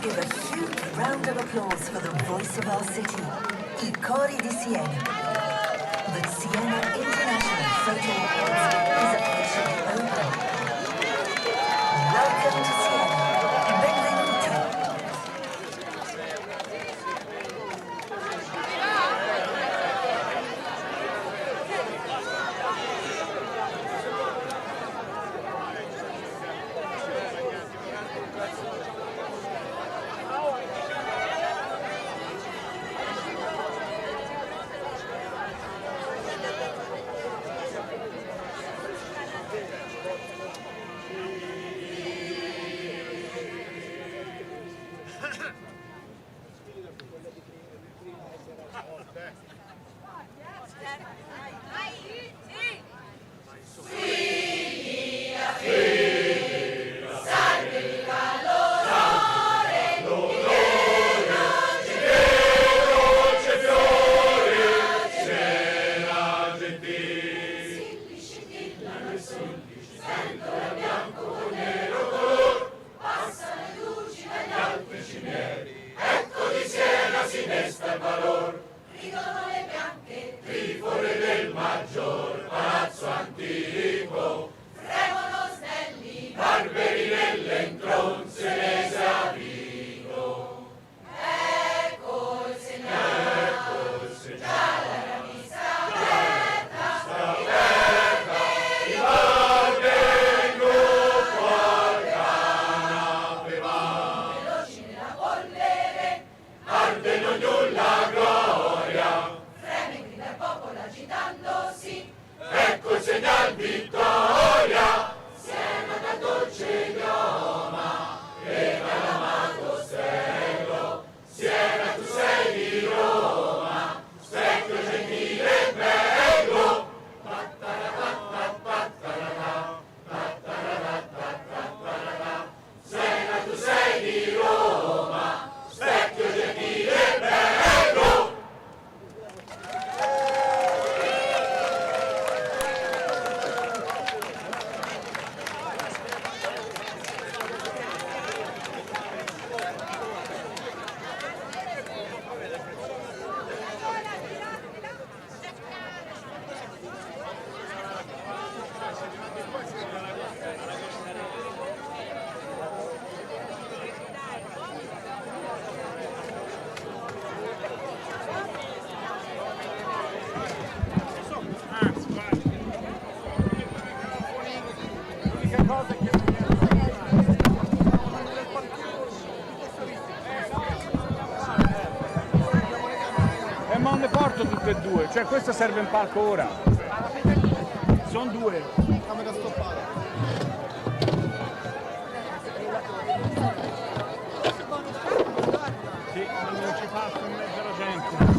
give a huge round of applause for the voice of our city, I Cori di Siena. The Siena International Photo Awards is officially open. Welcome to Siena. Benvenuti. Ecco di Siena si desta il valor. tutte e due, cioè questa serve in palco ora. Sono due. Camera stoppata. Sì, ma non ci passa in mezzo alla gente.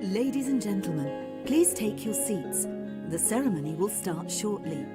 Ladies and gentlemen, please take your seats. The ceremony will start shortly.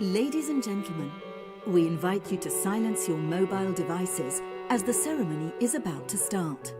Ladies and gentlemen, we invite you to silence your mobile devices as the ceremony is about to start.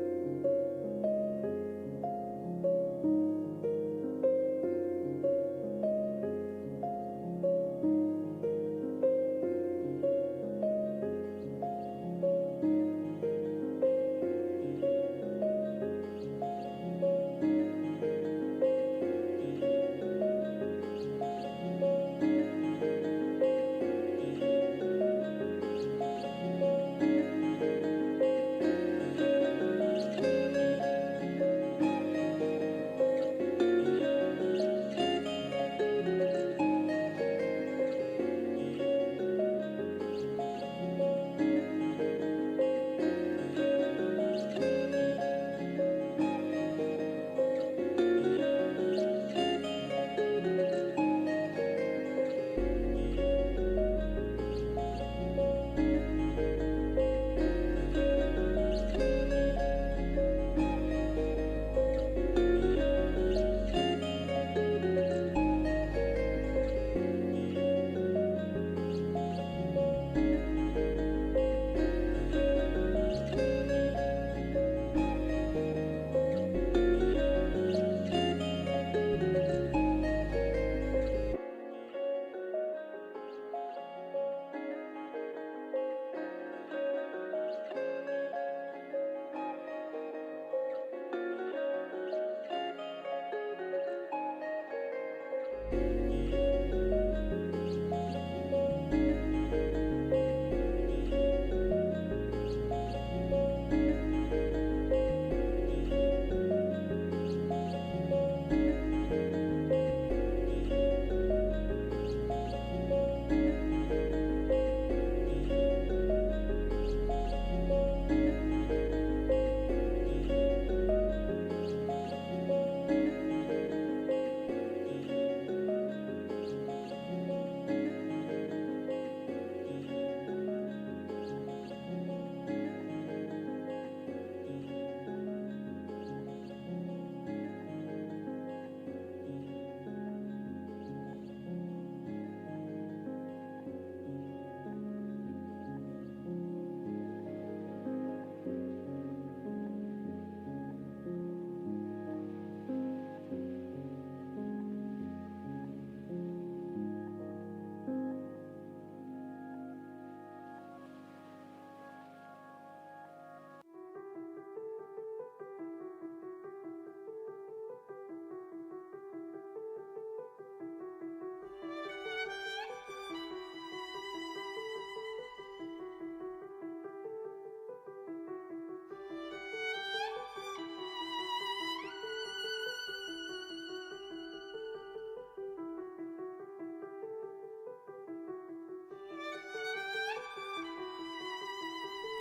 Thank you.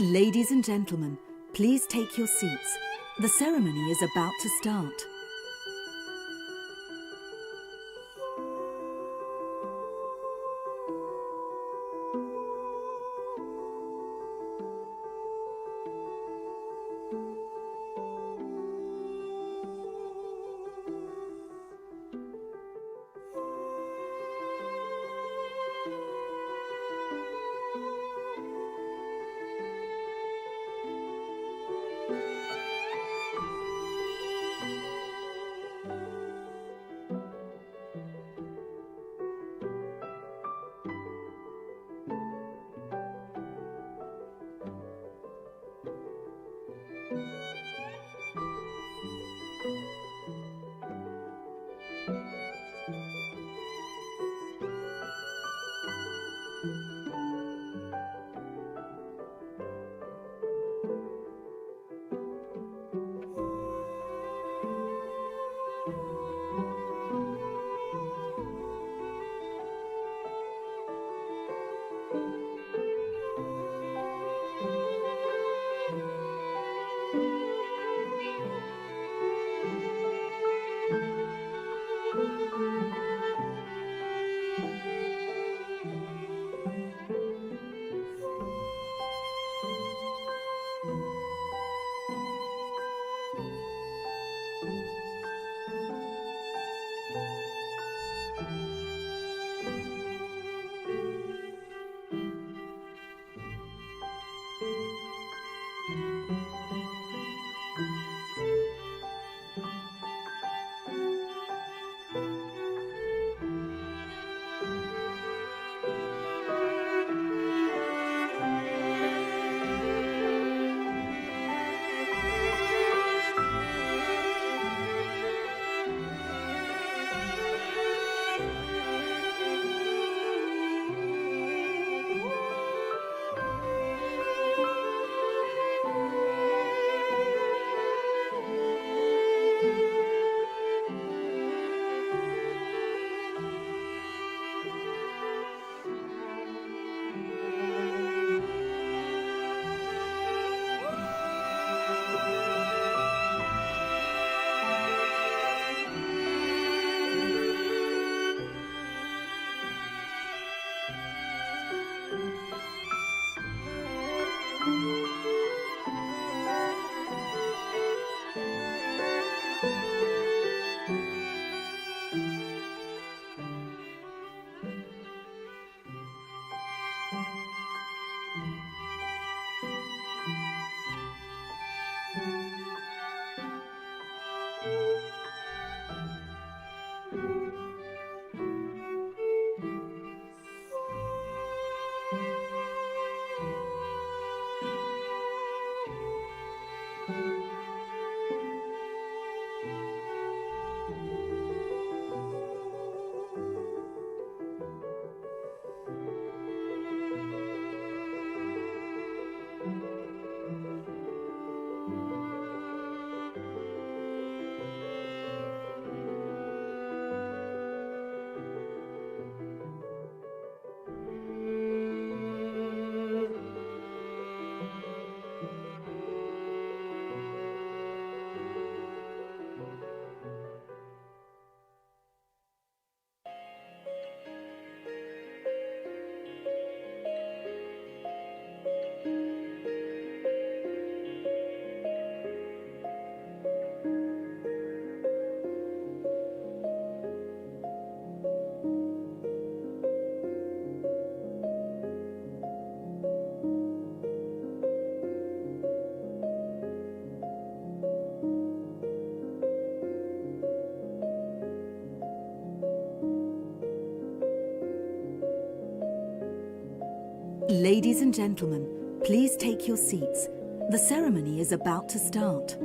Ladies and gentlemen, please take your seats. The ceremony is about to start. Ladies and gentlemen, please take your seats. The ceremony is about to start.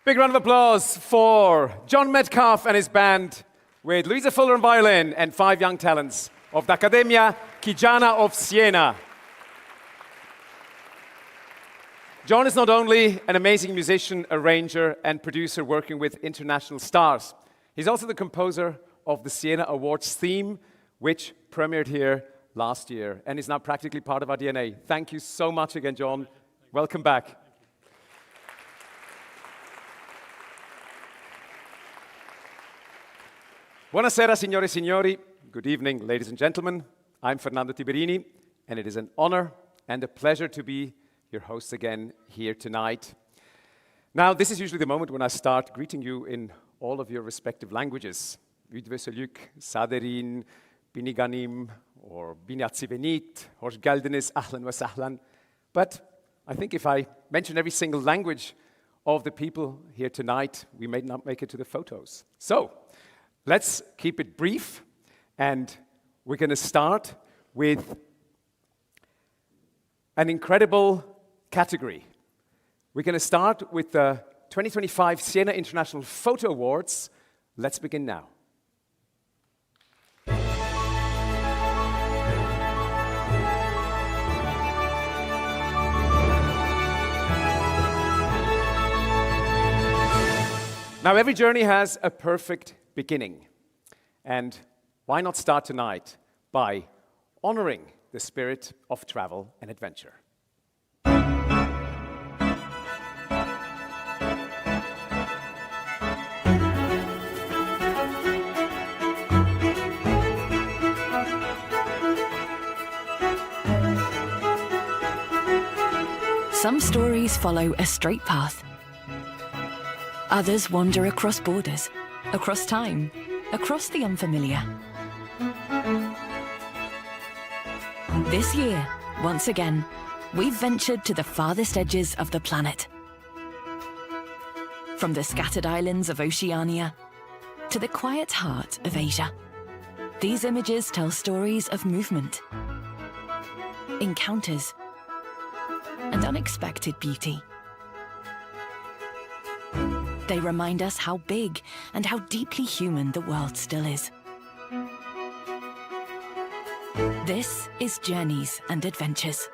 Big round of applause for John Metcalf and his band with Louisa Fuller on violin and 5 young talents of the Accademia Chigiana of Siena. John is not only an amazing musician, arranger, and producer working with international stars. He's also the composer of the Siena Awards theme, which premiered here last year and is now practically part of our DNA. Thank you so much again, John. Welcome back. Buonasera, signore e signori. Good evening, ladies and gentlemen. I'm Fernando Tiberini, and it is an honor and a pleasure to be your host again here tonight. Now, this is usually the moment when I start greeting you in all of your respective languages. Üdvösöljük, Saderin, Biniganim, or Binyatsi Venit, Hoş geldiniz, Ahlan wa Sahlan. But I think if I mention every single language of the people here tonight, we may not make it to the photos. So, let's keep it brief, and we're going to start with an incredible category. We're going to start with the 2025 Siena International Photo Awards. Let's begin now. Now, every journey has a perfect beginning. And why not start tonight by honoring the spirit of travel and adventure? Some stories follow a straight path. Others wander across borders, across time, across the unfamiliar. This year, once again, we've ventured to the farthest edges of the planet. From the scattered islands of Oceania to the quiet heart of Asia. These images tell stories of movement, encounters, and unexpected beauty. They remind us how big and how deeply human the world still is. This is Journeys and Adventures.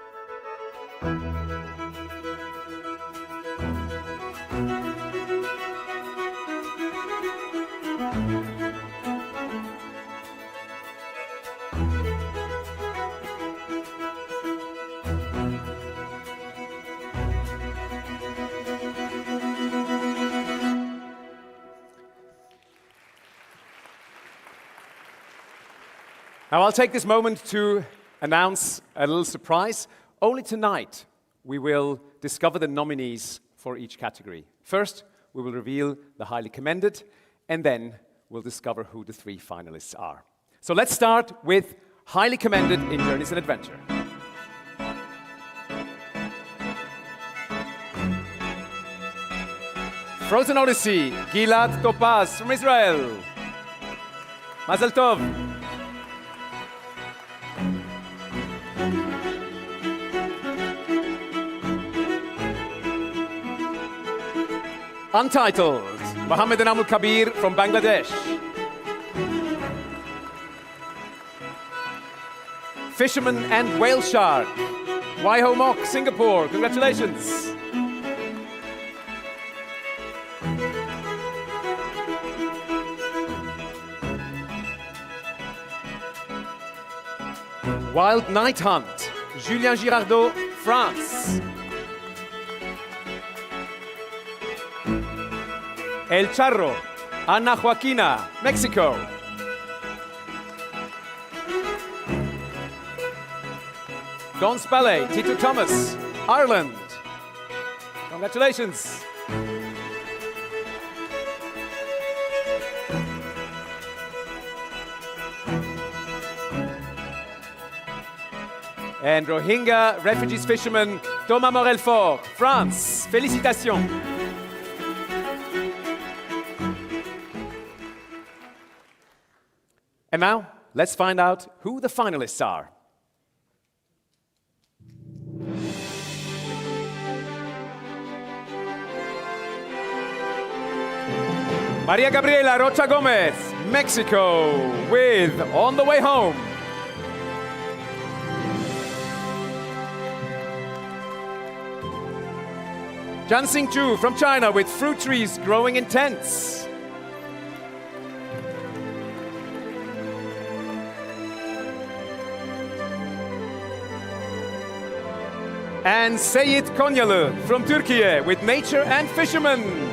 Now, I'll take this moment to announce a little surprise. Only tonight, we will discover the nominees for each category. First, we will reveal the highly commended, and then we'll discover who the 3 finalists are. So let's start with highly commended in Journeys and Adventure. Frozen Odyssey, Gilad Topaz from Israel. Mazel Tov. Untitled, Mohammed Enamul Kabir from Bangladesh. Fisherman and Whale Shark, Waiho Mok, Singapore. Congratulations. Wild Night Hunt, Julien Girardot, France. El Charro, Ana Joaquina, Mexico. Don's Ballet, Tito Thomas, Ireland. Congratulations. And Rohingya refugees fisherman Thomas Morel-Fort, France. Félicitations. And now, let's find out who the finalists are. Maria Gabriela Rocha Gomez, Mexico, with On the Way Home. Jianxing Zhu from China with Fruit Trees Growing in Tents. And Seyit Konyalı from Turkey with Nature and Fishermen.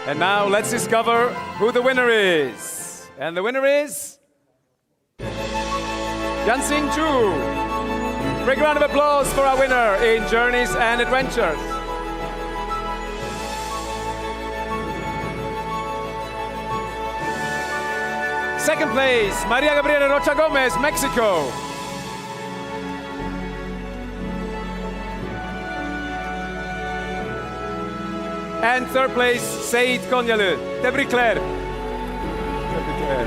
And now let's discover who the winner is. And the winner is Jianxing Zhu. Big round of applause for our winner in Journeys and Adventures. Second place, Maria Gabriela Rocha Gomez, Mexico. And third place, Seyit Konyalı, Tebrikler. Tebrikler.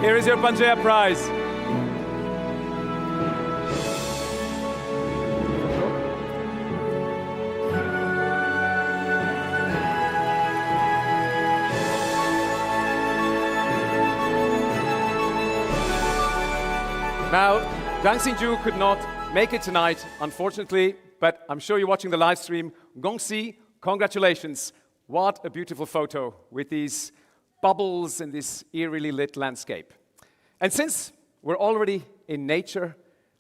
Here is your Pangea prize. Now, Jianxing Zhu could not make it tonight, unfortunately, but I'm sure you're watching the live stream. Gongxi, congratulations. What a beautiful photo with these bubbles in this eerily lit landscape. And since we're already in nature,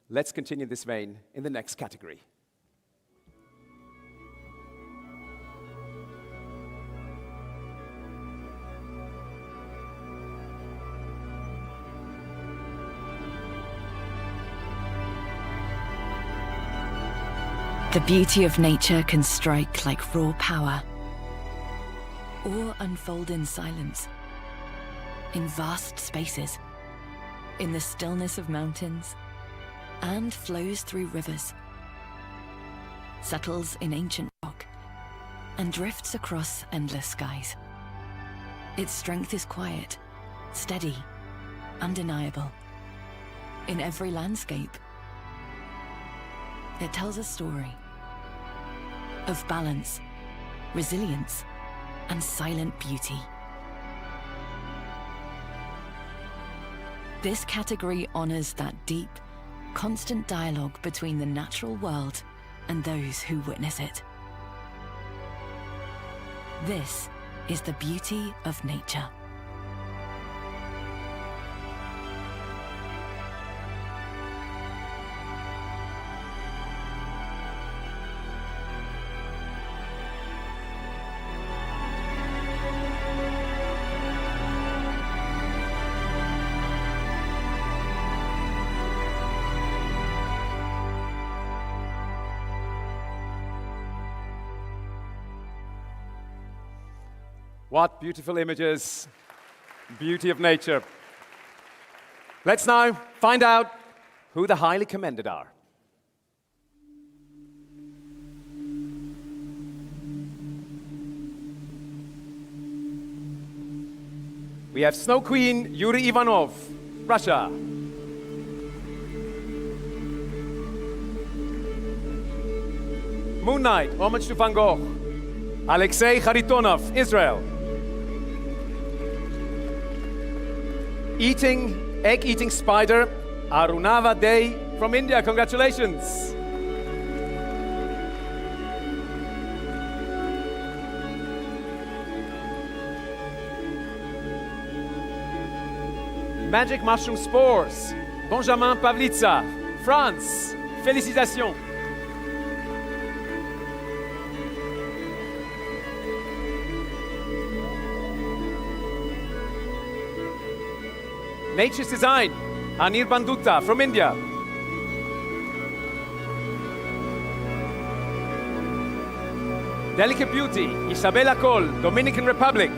let's continue this vein in the next category. The beauty of nature can strike like raw power, or unfold in silence, in vast spaces, in the stillness of mountains, and flows through rivers, settles in ancient rock, and drifts across endless skies. Its strength is quiet, steady, undeniable. In every landscape, it tells a story of balance, resilience, and silent beauty. This category honors that deep, constant dialogue between the natural world and those who witness it. This is the beauty of nature. What beautiful images, beauty of nature. Let's now find out who the highly commended are. We have Snow Queen Yuri Ivanov, Russia. Moon Knight, homage to Van Gogh, Alexei Kharitonov, Israel. Egg-eating spider, Arunava Day from India. Congratulations. Magic mushroom spores, Benjamin Pavlitsa, France. Félicitations. Nature's Design, Anir Bandutta from India. Delicate Beauty, Isabella Col, Dominican Republic.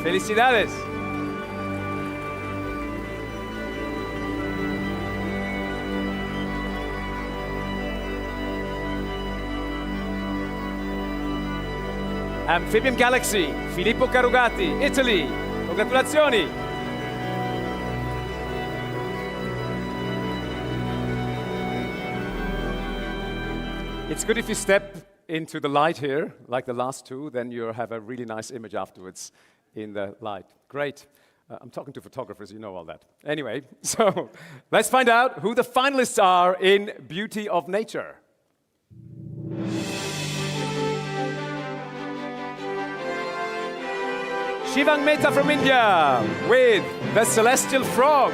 Felicidades. Amphibian Galaxy, Filippo Carugati, Italy. Congratulazioni. It's good if you step into the light here, like the last two, then you have a really nice image afterwards in the light. Great. I'm talking to photographers, you know all that. Anyway, so let's find out who the finalists are in Beauty of Nature. Shivang Mehta from India with The Celestial Frog.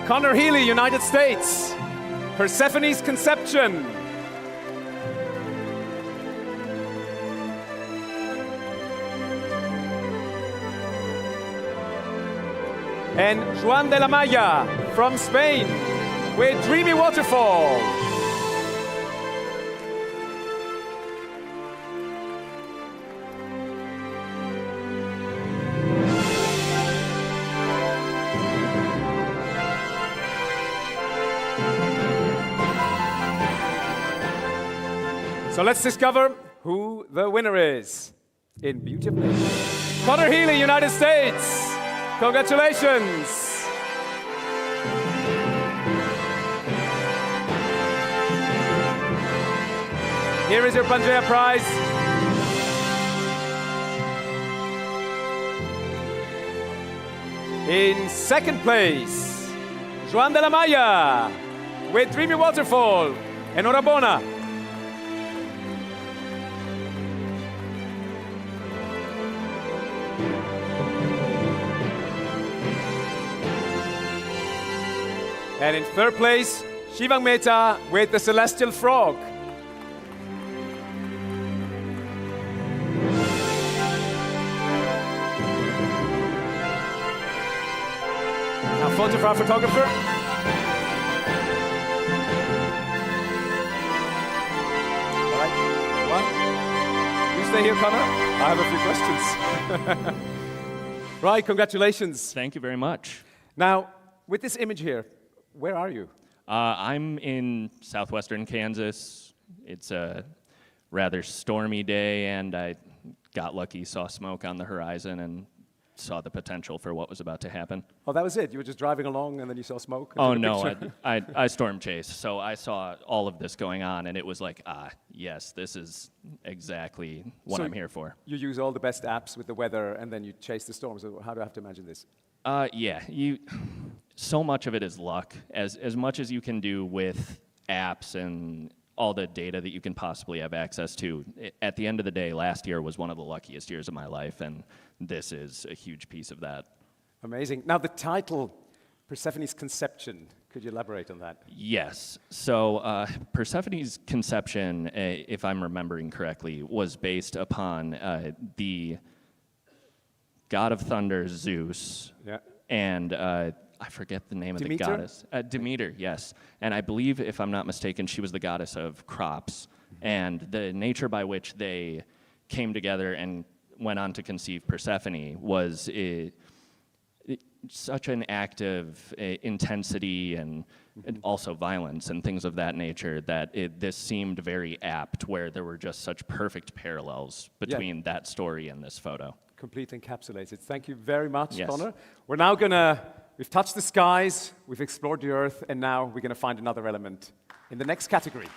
Connor Healy, United States, Persephone's Conception. And Juan de la Maya from Spain with Dreamy Waterfall. So let's discover who the winner is in Beauty of Nature. Connor Healy, United States. Congratulations. Here is your Pangea Prize. In second place, Juan de la Maya with Dreamy Waterfall. Enhorabona. And in third place, Shivang Mehta with The Celestial Frog. Now, photo for our photographer. All right, one. You stay here, Connor. I have a few questions. Right, congratulations. Thank you very much. Now, with this image here, where are you? I'm in southwestern Kansas. It's a rather stormy day, and I got lucky, saw smoke on the horizon, and saw the potential for what was about to happen. Oh, that was it? You were just driving along, and then you saw smoke? Oh, no, I storm chased, so I saw all of this going on, and it was like, yes, this is exactly what I'm here for. You use all the best apps with the weather, and then you chase the storm. So how do I have to imagine this? Yeah, so much of it is luck. As much as you can do with apps and all the data that you can possibly have access to, at the end of the day, last year was one of the luckiest years of my life, and this is a huge piece of that. Amazing. Now, the title, Persephone's Conception, could you elaborate on that? Yes. So Persephone's conception, if I'm remembering correctly, was based upon the god of thunder, Zeus, and I forget the name of the goddess. Demeter, yes. And I believe, if I'm not mistaken, she was the goddess of crops. And the nature by which they came together and went on to conceive Persephone was such an act of intensity and also violence and things of that nature that this seemed very apt, where there were just such perfect parallels between that story and this photo. Completely encapsulated. Thank you very much, Yes. Connor. We're now we've touched the skies, we've explored the earth, and now we're going to find another element in the next category.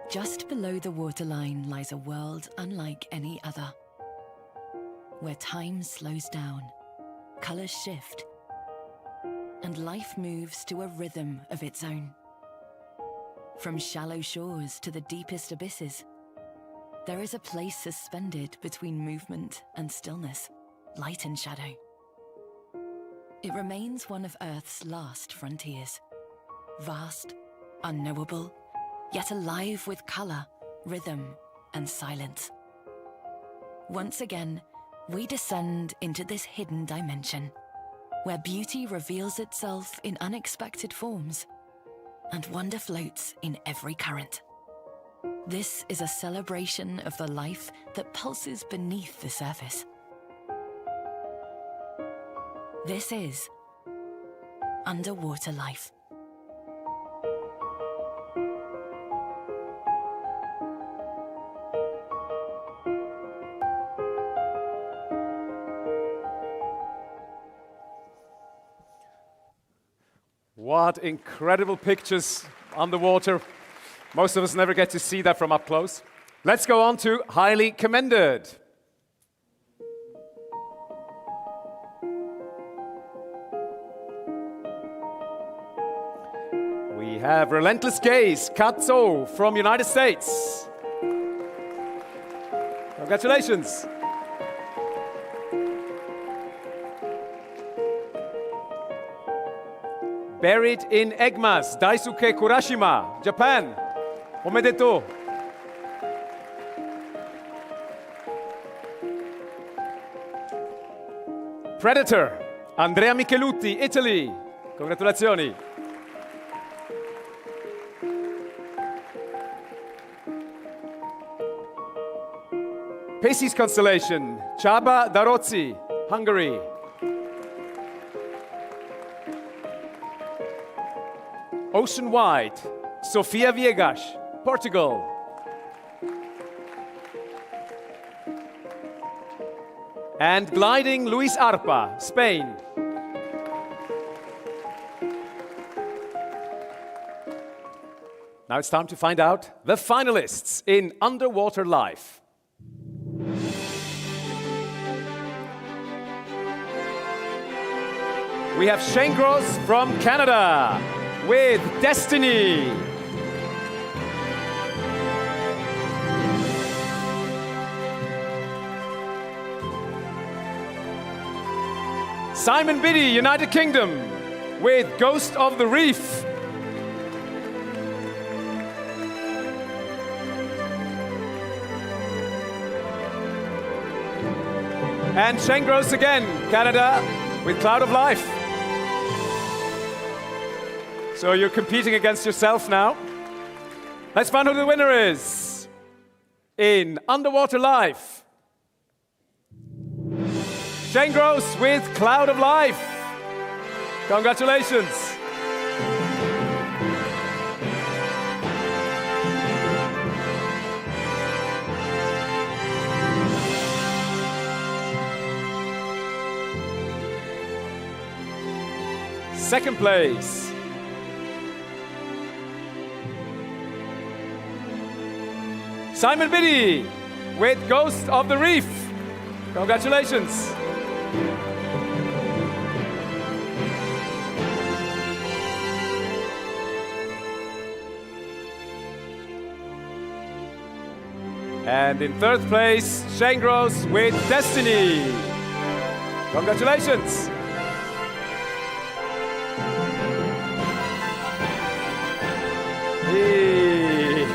Just below the waterline lies a world unlike any other, where time slows down, colors shift, and life moves to a rhythm of its own. From shallow shores to the deepest abysses, there is a place suspended between movement and stillness, light and shadow. It remains one of Earth's last frontiers, vast, unknowable, yet alive with color, rhythm, and silence. Once again, we descend into this hidden dimension, where beauty reveals itself in unexpected forms, and wonder floats in every current. This is a celebration of the life that pulses beneath the surface. This is underwater life. What incredible pictures underwater. Most of us never get to see that from up close. Let's go on to highly commended. We have Relentless Gaze, Katso from United States. Congratulations. Buried in Egmas, Daisuke Kurashima, Japan. Omedetou. Predator, Andrea Michelutti, Italy. Congratulazioni. Pisces constellation, Csaba Darozzi, Hungary. Ocean Wide, Sofia Viegas, Portugal. And Gliding, Luis Arpa, Spain. Now it's time to find out the finalists in Underwater Life. We have Shane Gross from Canada with Destiny. Simon Biddy, United Kingdom, with Ghost of the Reef. And Shane Gross again, Canada, with Cloud of Life. So you're competing against yourself now. Let's find out who the winner is in Underwater Life. Shane Gross with Cloud of Life. Congratulations. Second place. Simon Biddy with Ghost of the Reef. Congratulations. And in third place, Shane Gross with Destiny. Congratulations. Hey.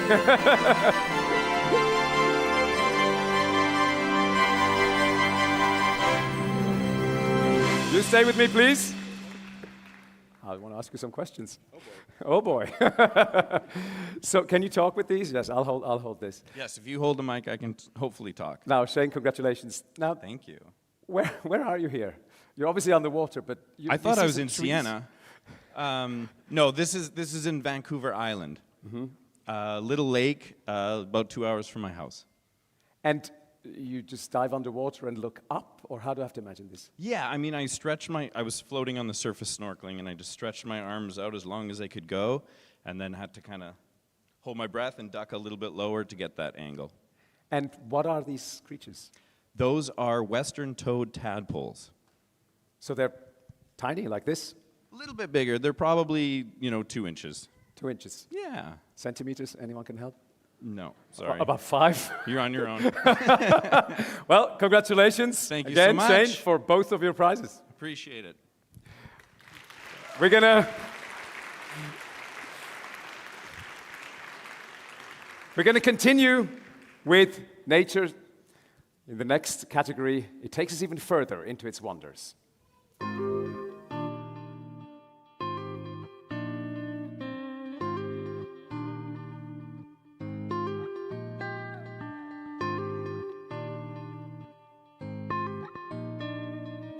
You stay with me, please. I want to ask you some questions. Oh boy. Oh boy. So can you talk with these? Yes, I'll hold this. Yes, if you hold the mic, I can hopefully talk. Now, Shane, congratulations. Now, thank you. Where are you here? You're obviously on the water, but I thought I was in Siena. No, this is in Vancouver Island. Little lake, about 2 hours from my house. And you just dive underwater and look up, or how do I have to imagine this? Yeah, I mean, I was floating on the surface snorkeling, and I just stretched my arms out as long as I could go, and then had to kind of hold my breath and duck a little bit lower to get that angle. And what are these creatures? Those are western toed tadpoles. So they're tiny, like this? A little bit bigger. They're probably, 2 inches. 2 inches. Yeah. Centimeters, anyone can help? No, sorry. About 5? You're on your own. Well, congratulations. Thank you again, so much. Shane, for both of your prizes. Appreciate it. We're gonna continue with nature in the next category. It takes us even further into its wonders.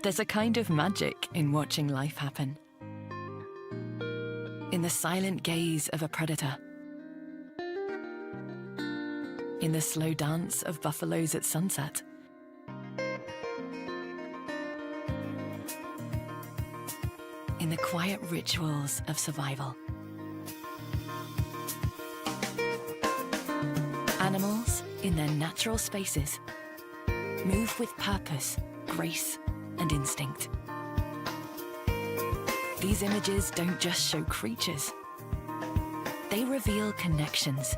There's a kind of magic in watching life happen. In the silent gaze of a predator. In the slow dance of buffaloes at sunset. In the quiet rituals of survival. Animals, in their natural spaces, move with purpose, grace, and instinct. These images don't just show creatures. They reveal connections,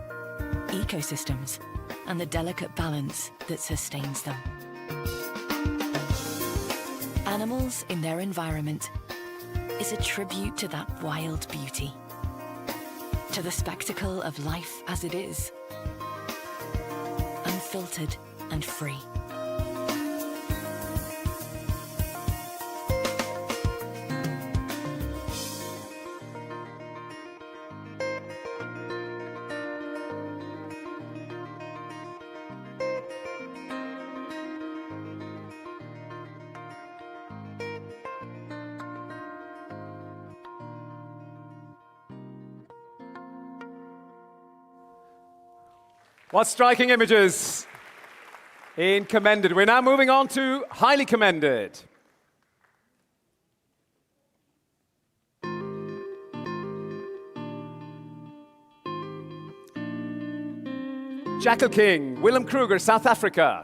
ecosystems, and the delicate balance that sustains them. Animals in their environment is a tribute to that wild beauty, to the spectacle of life as it is, unfiltered and free. What striking images in Commended. We're now moving on to Highly Commended. Jackal King, Willem Kruger, South Africa.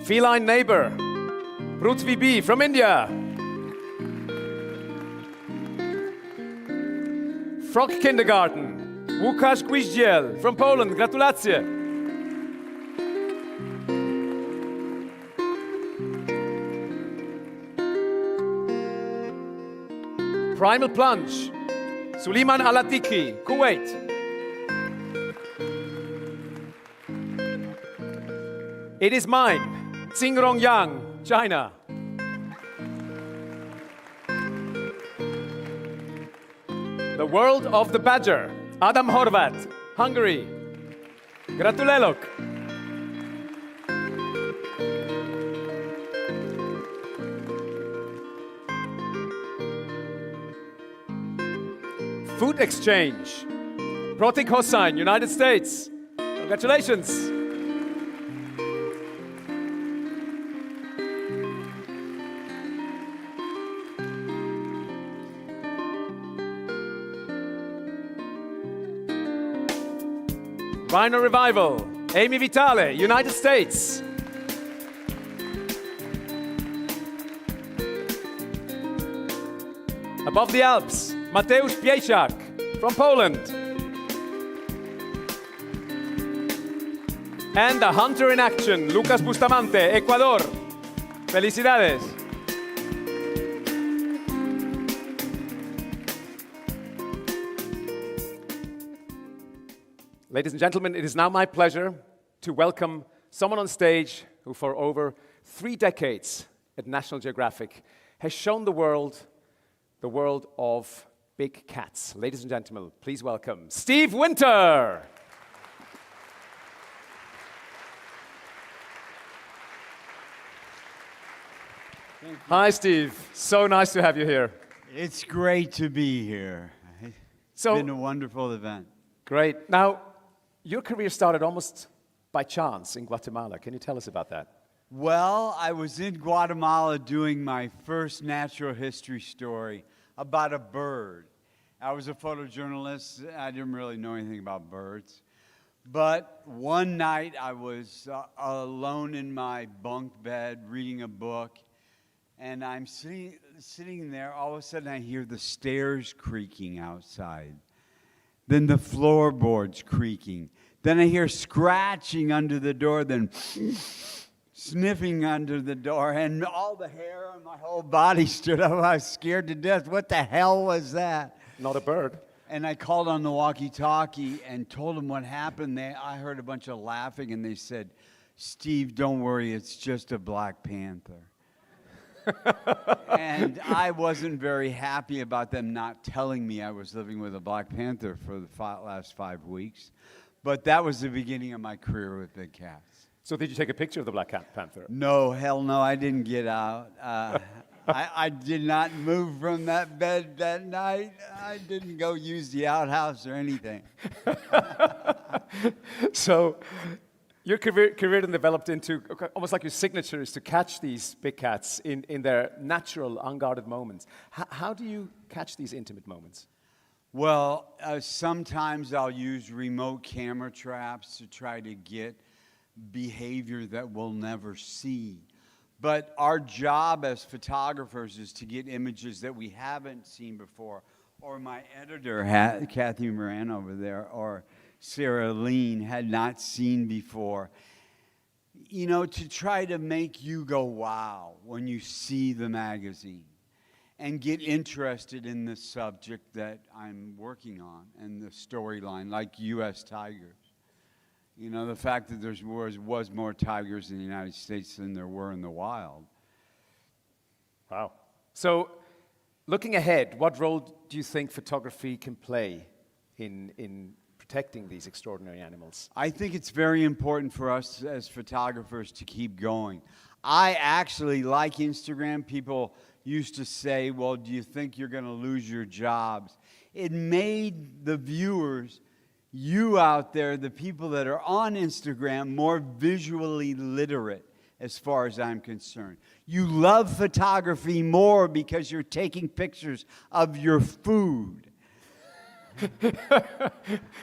Feline Neighbor, Prithvi B from India. Frog Kindergarten, Łukasz Gwizdziel from Poland, gratulacje. Primal Plunge, Suleiman Alatiki, Kuwait. It Is Mine, Tsingrong Yang, China. The World of the Badger, Adam Horvat, Hungary. Gratulelok. Food Exchange, Protik Hossain, United States. Congratulations. Rhino Revival, Amy Vitale, United States. Above the Alps, Mateusz Pieszak from Poland. And the Hunter in Action, Lucas Bustamante, Ecuador. Felicidades. Ladies and gentlemen, it is now my pleasure to welcome someone on stage who for over 3 decades at National Geographic has shown the world of big cats. Ladies and gentlemen, please welcome Steve Winter. Hi, Steve. So nice to have you here. It's great to be here. It's been a wonderful event. Great. Now, your career started almost by chance in Guatemala. Can you tell us about that? Well, I was in Guatemala doing my first natural history story about a bird. I was a photojournalist. I didn't really know anything about birds. But one night I was alone in my bunk bed reading a book, and I'm sitting there. All of a sudden I hear the stairs creaking outside. Then the floorboards creaking. Then I hear scratching under the door, then sniffing under the door, and all the hair on my whole body stood up. I was scared to death. What the hell was that? Not a bird. And I called on the walkie-talkie and told them what happened. I heard a bunch of laughing, and they said, "Steve, don't worry, it's just a Black Panther." And I wasn't very happy about them not telling me I was living with a Black Panther for the last 5 weeks. But that was the beginning of my career with big cats. So did you take a picture of the Black Panther? No, hell no, I didn't get out. I did not move from that bed that night. I didn't go use the outhouse or anything. So your career then developed into almost like your signature is to catch these big cats in their natural, unguarded moments. How do you catch these intimate moments? Well, sometimes I'll use remote camera traps to try to get behavior that we'll never see. But our job as photographers is to get images that we haven't seen before, or my editor, Kathy Moran over there, or Sarah Lean had not seen before. You know, to try to make you go, wow, when you see the magazine, and get interested in the subject that I'm working on and the storyline, like U.S. tigers. You know, the fact that there was more tigers in the United States than there were in the wild. Wow. So, looking ahead, what role do you think photography can play in protecting these extraordinary animals? I think it's very important for us as photographers to keep going. I actually like Instagram. People used to say, well, do you think you're going to lose your jobs? It made the viewers, you out there, the people that are on Instagram, more visually literate as far as I'm concerned. You love photography more because you're taking pictures of your food.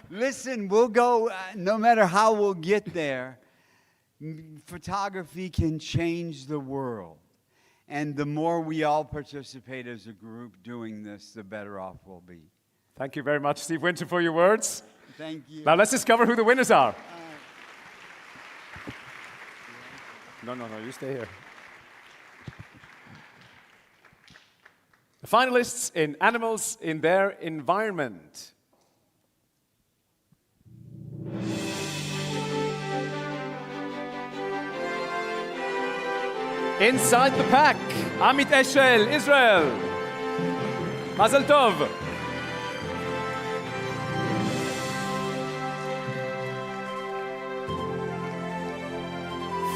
Listen, we'll go, no matter how we'll get there, photography can change the world. And the more we all participate as a group doing this, the better off we'll be. Thank you very much, Steve Winter, for your words. Thank you. Now let's discover who the winners are. No, you stay here. The finalists in Animals in Their Environment. Inside the Pack, Amit Eshel, Israel. Mazel Tov.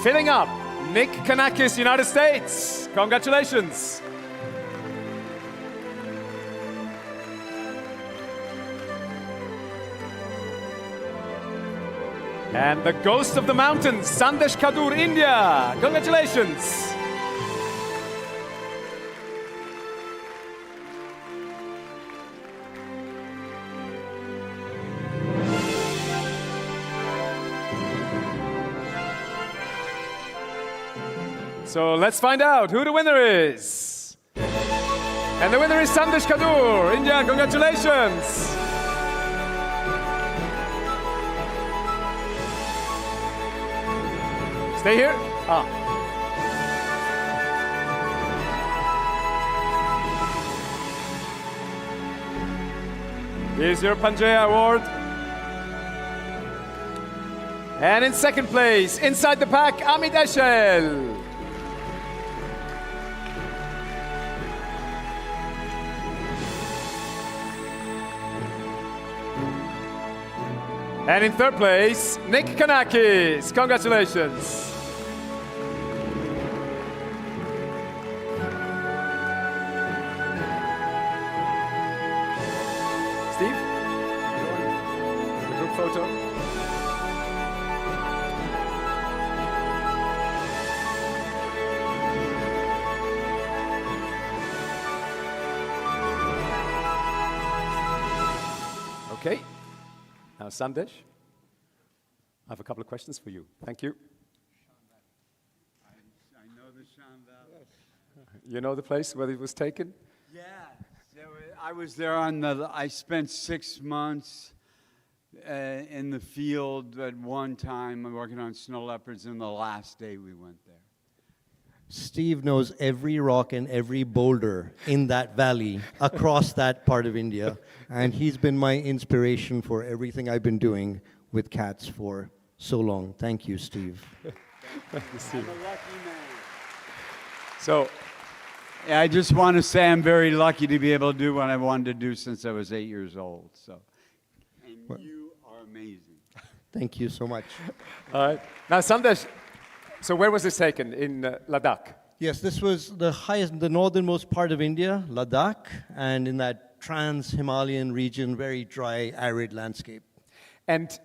Filling up, Nick Kanakis, United States. Congratulations. And the Ghost of the Mountains, Sandesh Kadur, India. Congratulations. So let's find out who the winner is. And the winner is Sandesh Kadur, India. Congratulations. Stay here. Here's your Panjaya Award. And in second place, inside the pack, Amit Eshel. And in third place, Nick Kanakis. Congratulations. Steve, the group photo. Okay. Now, Sandesh, I have a couple of questions for you. Thank you. I know the Shan Valley. You know the place where it was taken? Yeah. I was there I spent 6 months in the field at one time working on snow leopards, and the last day we went there. Steve knows every rock and every boulder in that valley across that part of India, and he's been my inspiration for everything I've been doing with cats for so long. Thank you, Steve. Thank you, Steve. I'm a lucky man. So, I just want to say I'm very lucky to be able to do what I wanted to do since I was 8 years old. So, and you are amazing. Thank you so much. All right. Now, Sandesh, so where was this taken? In Ladakh? Yes, this was the northernmost part of India, Ladakh, and in that trans-Himalayan region, very dry, arid landscape. And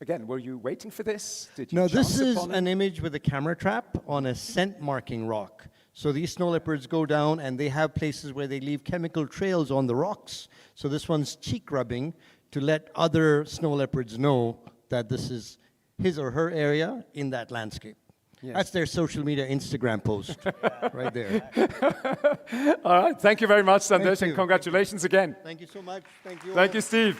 again, were you waiting for this? Did you No, chance this is upon it? an image with a camera trap on a scent marking rock. So these snow leopards go down and they have places where they leave chemical trails on the rocks. So this one's cheek rubbing to let other snow leopards know that this is his or her area in that landscape. Yes. That's their social media Instagram post right there. All right. Thank you very much, Sandesh, Thank you. and congratulations again. Thank you so much. Thank you. Thank all. you, Steve.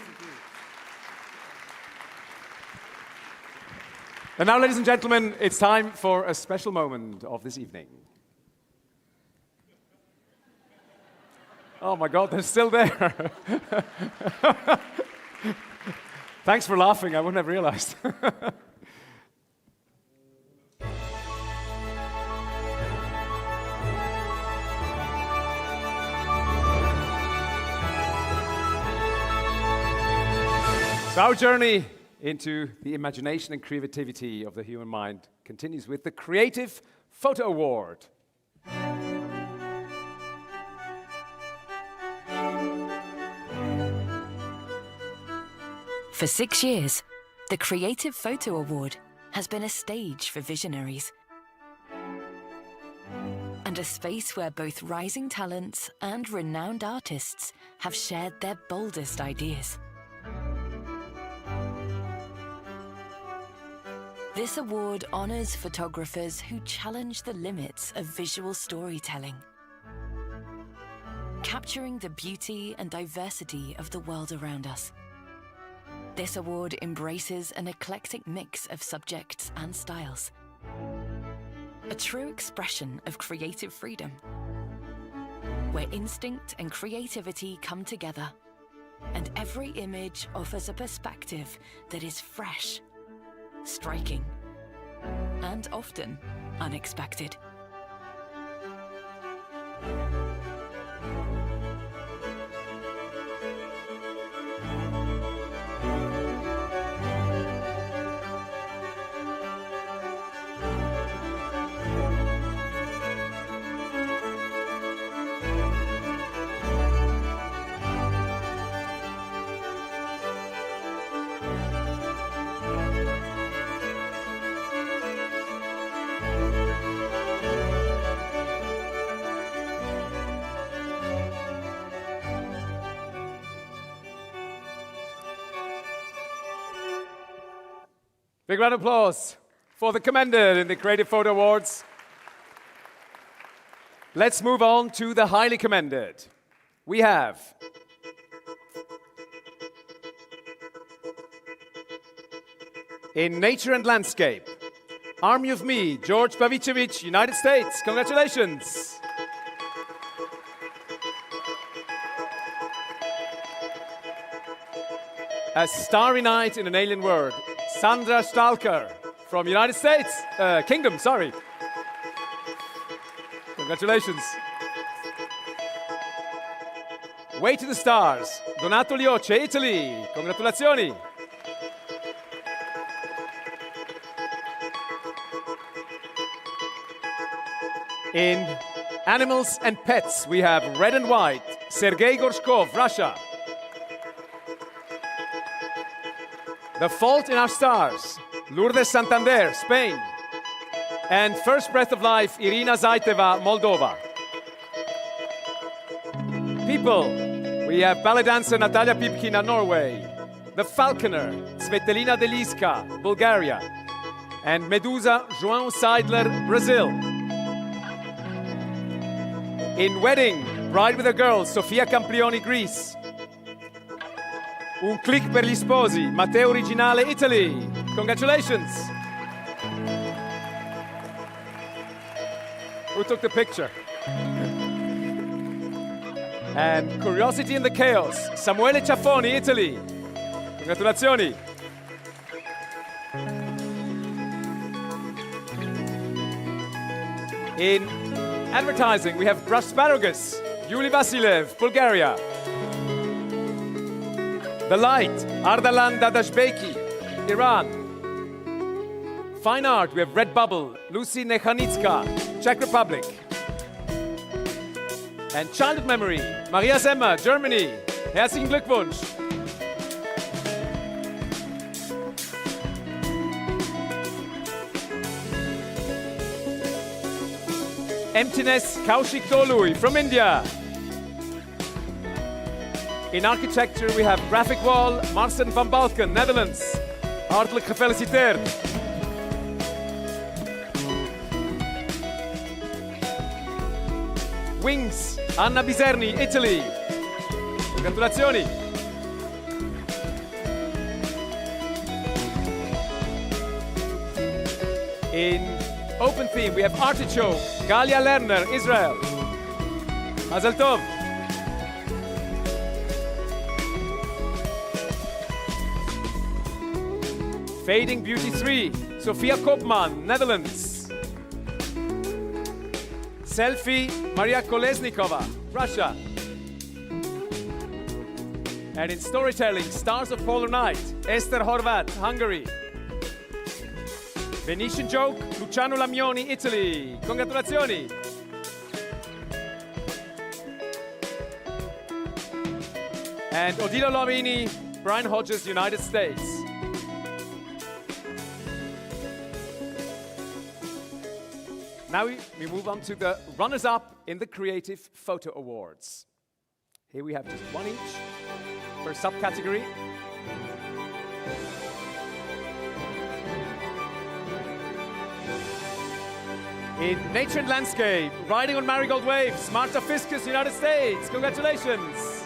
And now, ladies and gentlemen, it's time for a special moment of this evening. Oh my God, they're still there. Thanks for laughing, I wouldn't have realized. So our journey into the imagination and creativity of the human mind continues with the Creative Photo Award. For 6 years, the Creative Photo Award has been a stage for visionaries and a space where both rising talents and renowned artists have shared their boldest ideas. This award honors photographers who challenge the limits of visual storytelling, capturing the beauty and diversity of the world around us. This award embraces an eclectic mix of subjects and styles, a true expression of creative freedom, where instinct and creativity come together, and every image offers a perspective that is fresh, striking, and often unexpected. Big round of applause for the commended in the Creative Photo Awards. Let's move on to the highly commended. We have in Nature and Landscape, Army of Me, George Pavicevic, United States. Congratulations. A Starry Night in an Alien World, Sandra Stalker from United States, Kingdom, sorry. Congratulations. Way to the Stars, Donato Liocce, Italy. Congratulazioni. In Animals and Pets, we have Red and White, Sergei Gorshkov, Russia. The Fault in Our Stars, Lourdes Santander, Spain. And First Breath of Life, Irina Zaiteva, Moldova. People, we have ballet dancer Natalia Pipkina, Norway. The Falconer, Svetlana Deliska, Bulgaria. And Medusa, João Seidler, Brazil. In Wedding, Bride with a Girl, Sofia Camprioni, Greece. Un click per gli sposi, Matteo Originale, Italy. Congratulations. Who took the picture? And Curiosity in the Chaos, Samuele Ciaffoni, Italy. Congratulazioni. In advertising, we have Brasparagus, Yuli Vasilev, Bulgaria. The Light, Ardalan Dadashbeki, Iran. Fine art, we have Red Bubble, Lucy Nechanitska, Czech Republic. And childhood memory, Maria Semmer, Germany. Herzlichen Glückwunsch. Emptiness, Kaushik Dolui from India. In architecture, we have Graphic Wall, Marcen van Balken, Netherlands. Hartelijk gefeliciteerd. Wings, Anna Biserni, Italy. Congratulazioni. In open theme, we have Artichoke, Galia Lerner, Israel. Mazel Tov. Fading Beauty 3, Sofia Kopman, Netherlands. Selfie, Maria Kolesnikova, Russia. And in storytelling, Stars of Polar Night, Esther Horvat, Hungary. Venetian Joke, Luciano Lamioni, Italy. Congratulazioni. And Odilo Lamini, Brian Hodges, United States. Now we move on to the runners-up in the Creative Photo Awards. Here we have just one each per subcategory. In Nature and Landscape, Riding on Marigold Waves, Marta Fiskus, United States. Congratulations.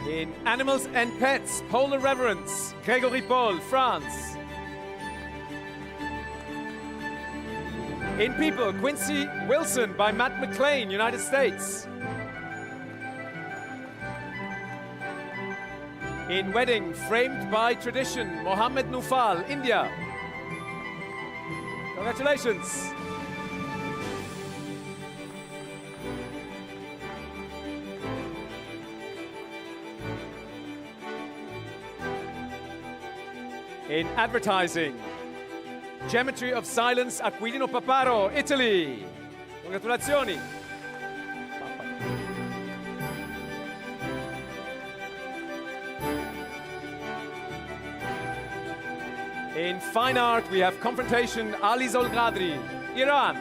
In Animals and Pets, Polar Reverence, Gregory Paul, France. In People, Quincy Wilson by Matt McLean, United States. In Wedding, Framed by Tradition, Mohammed Nufal, India. Congratulations. In Advertising, Geometry of Silence, Aquilino Paparo, Italy. Congratulazioni. In Fine Art, we have Confrontation, Ali Zolgadri, Iran.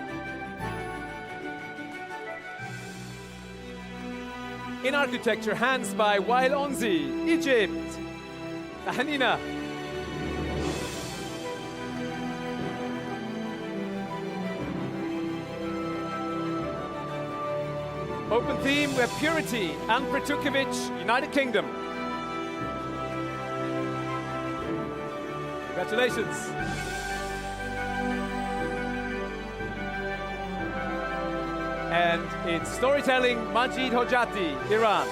In Architecture, Hands by Wael Onzi, Egypt. Tahanina. Open theme, we have Purity, Anne Pretukovic, United Kingdom. Congratulations. And in Storytelling, Majid Hojati, Iran.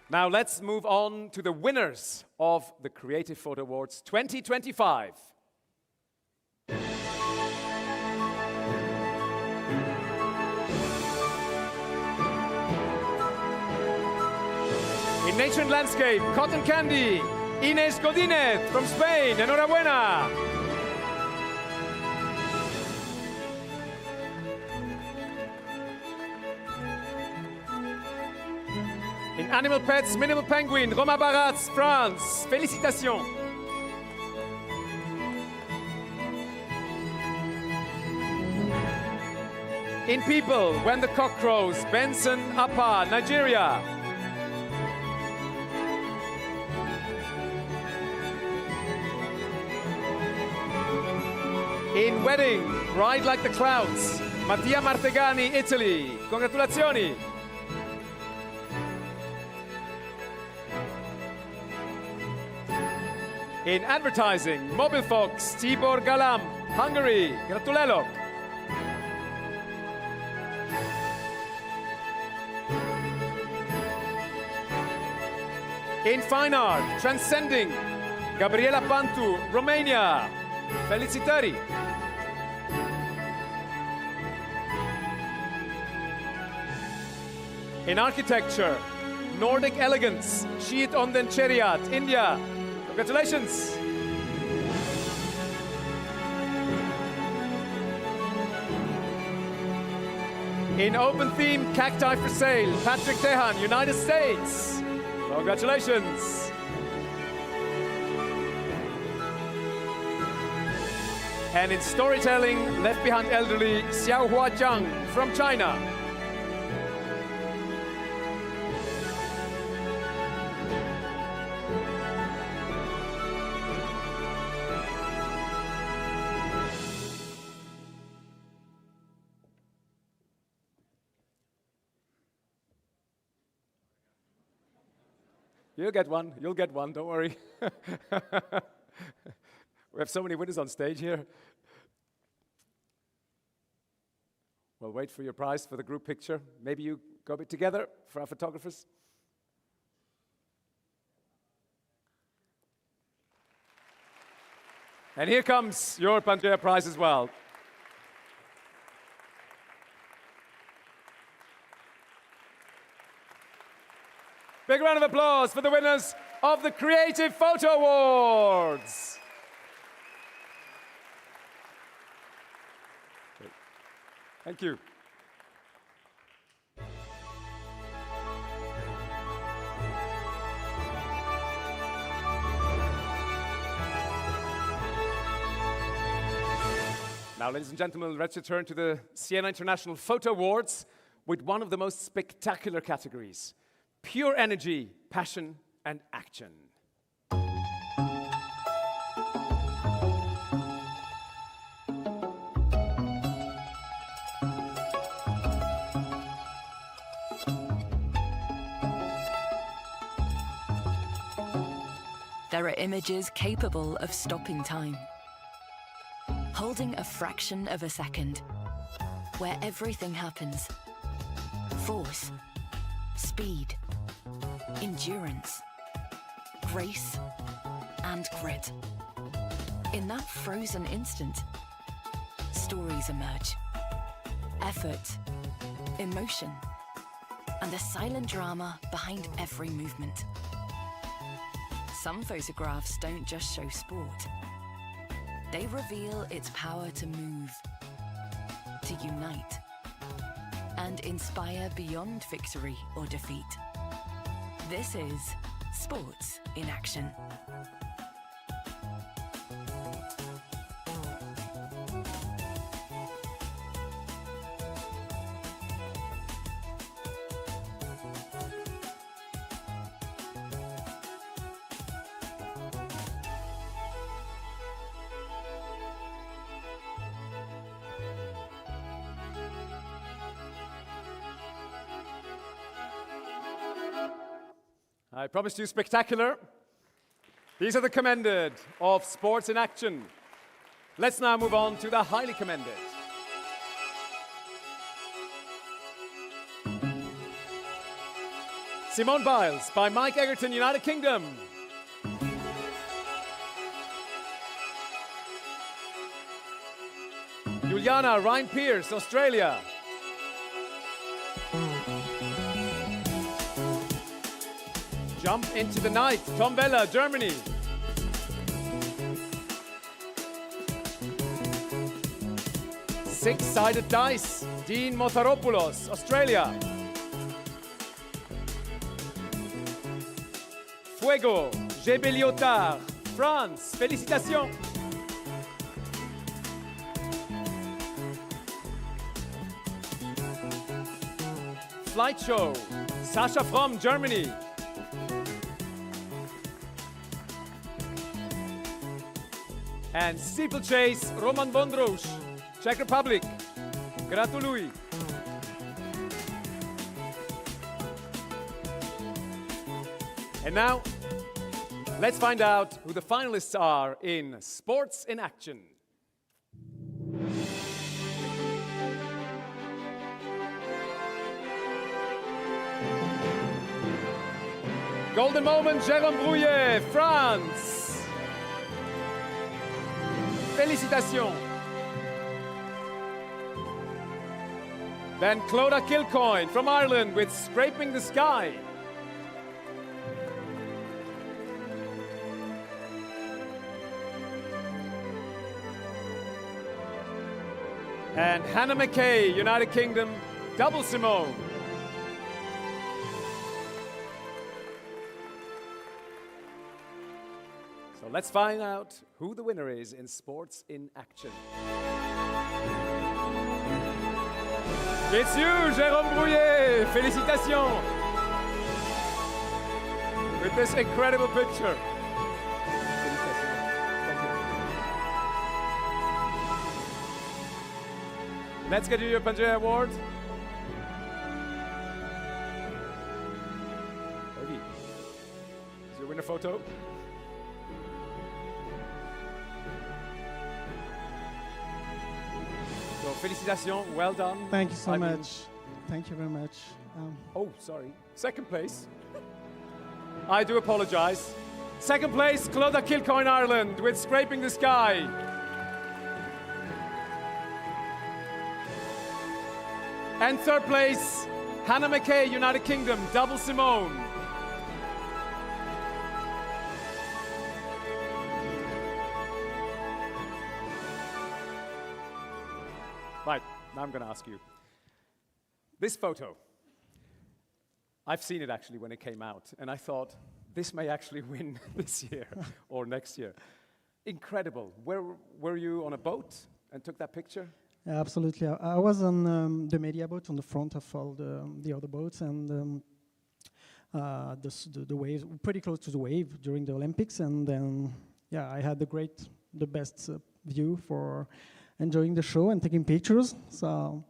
Now let's move on to the winners of the Creative Photo Awards 2025. In Nature and Landscape, Cotton Candy, Inés Godínez from Spain. Enhorabuena. In Animal Pets, Minimal Penguin, Romain Baratz, France. Félicitations. In People, When the Cock Crows, Benson Apa, Nigeria. In Wedding, Ride Like the Clouds, Mattia Martegani, Italy. Congratulazioni. In Advertising, Mobile Fox, Tibor Galam, Hungary. Gratulelo. In Fine Art, Transcending, Gabriela Pantu, Romania. Felicitări! In architecture, Nordic elegance, Sheet Ondencheriat, India. Congratulations! In open theme, cacti for sale, Patrick Tehan, United States. Congratulations! And in storytelling, left behind elderly, Xiaohua Jiang from China. You'll get one, don't worry. We have so many winners on stage here. We'll wait for your prize for the group picture. Maybe you go a bit together for our photographers. And here comes your Pangea prize as well. Big round of applause for the winners of the Creative Photo Awards. Thank you. Now, ladies and gentlemen, let's return to the Siena International Photo Awards with one of the most spectacular categories: pure energy, passion, and action. There are images capable of stopping time, holding a fraction of a second, where everything happens: force, speed, endurance, grace, and grit. In that frozen instant, stories emerge. Effort, emotion, and the silent drama behind every movement. Some photographs don't just show sport. They reveal its power to move, to unite, and inspire beyond victory or defeat. This is Sports in Action. I promised you spectacular. These are the commended of Sports in Action. Let's now move on to the highly commended. Simone Biles by Mike Egerton, United Kingdom. Juliana Ryan Pierce, Australia. Jump into the Night, Tom Vella, Germany. Six-Sided Dice, Dean Motaropoulos, Australia. Fuego, G.B. Lyotard, France. Félicitations. Flight Show, Sasha Fromm, Germany. And Steeplechase, Roman Bondrouš, Czech Republic. Gratuluj. And now, let's find out who the finalists are in Sports in Action. Golden Moment, Jérôme Brouillet, France. Félicitations. Then Clodagh Kilcoyne from Ireland with Scraping the Sky. And Hannah McKay, United Kingdom, Double Simone. So let's find out who the winner is in Sports in Action. It's you, Jérôme Brouillet. Félicitations. With this incredible picture. Let's get you your Siena Award. Heavy. Is your winner photo? So, félicitations, well done. Thank you so much. Thank you very much. Oh, sorry. Second place. I do apologize. Second place, Clodagh Kilcoyne, Ireland, with Scraping the Sky. And third place, Hannah McKay, United Kingdom, Double Simone. Right, now I'm going to ask you. This photo, I've seen it actually when it came out, and I thought, this may actually win this year or next year. Incredible. Where were you on a boat and took that picture? Yeah, absolutely. I was on the media boat on the front of all the other boats, and the waves, pretty close to the wave during the Olympics, and then yeah, I had the best view for enjoying the show and taking pictures. So,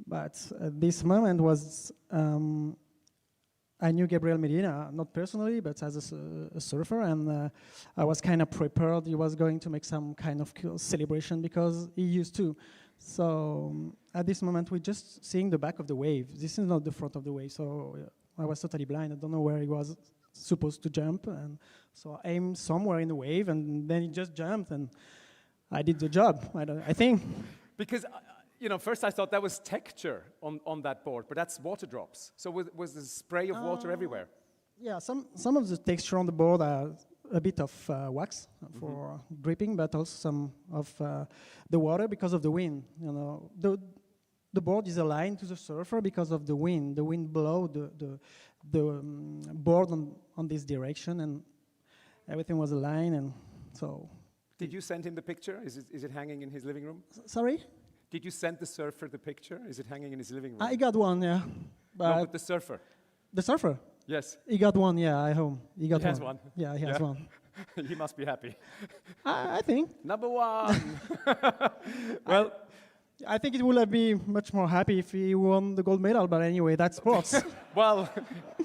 but this moment was I knew Gabriel Medina, not personally, but as a surfer, and I was kind of prepared. He was going to make some kind of celebration because he used to. So at this moment, we're just seeing the back of the wave. This is not the front of the wave, so I was totally blind. I don't know where he was supposed to jump, and so I aimed somewhere in the wave, and then he just jumped, and I did the job, I think. Because, you know, first I thought that was texture on that board, but that's water drops. So was the spray of water everywhere? Yeah, some of the texture on the board are a bit of wax for dripping, but also some of the water because of the wind. You know, the board is aligned to the surfer because of the wind. The wind blow the board on this direction, and everything was aligned, and so. Did you send him the picture? Is it hanging in his living room? Sorry? Did you send the surfer the picture? Is it hanging in his living room? I got one, yeah. But the surfer. The surfer? Yes. He got one, yeah, at home. He has one. Yeah, he has one. He must be happy. I think. Number one. Well, I think it would have been much more happy if he won the gold medal, but anyway, that's sports. Well,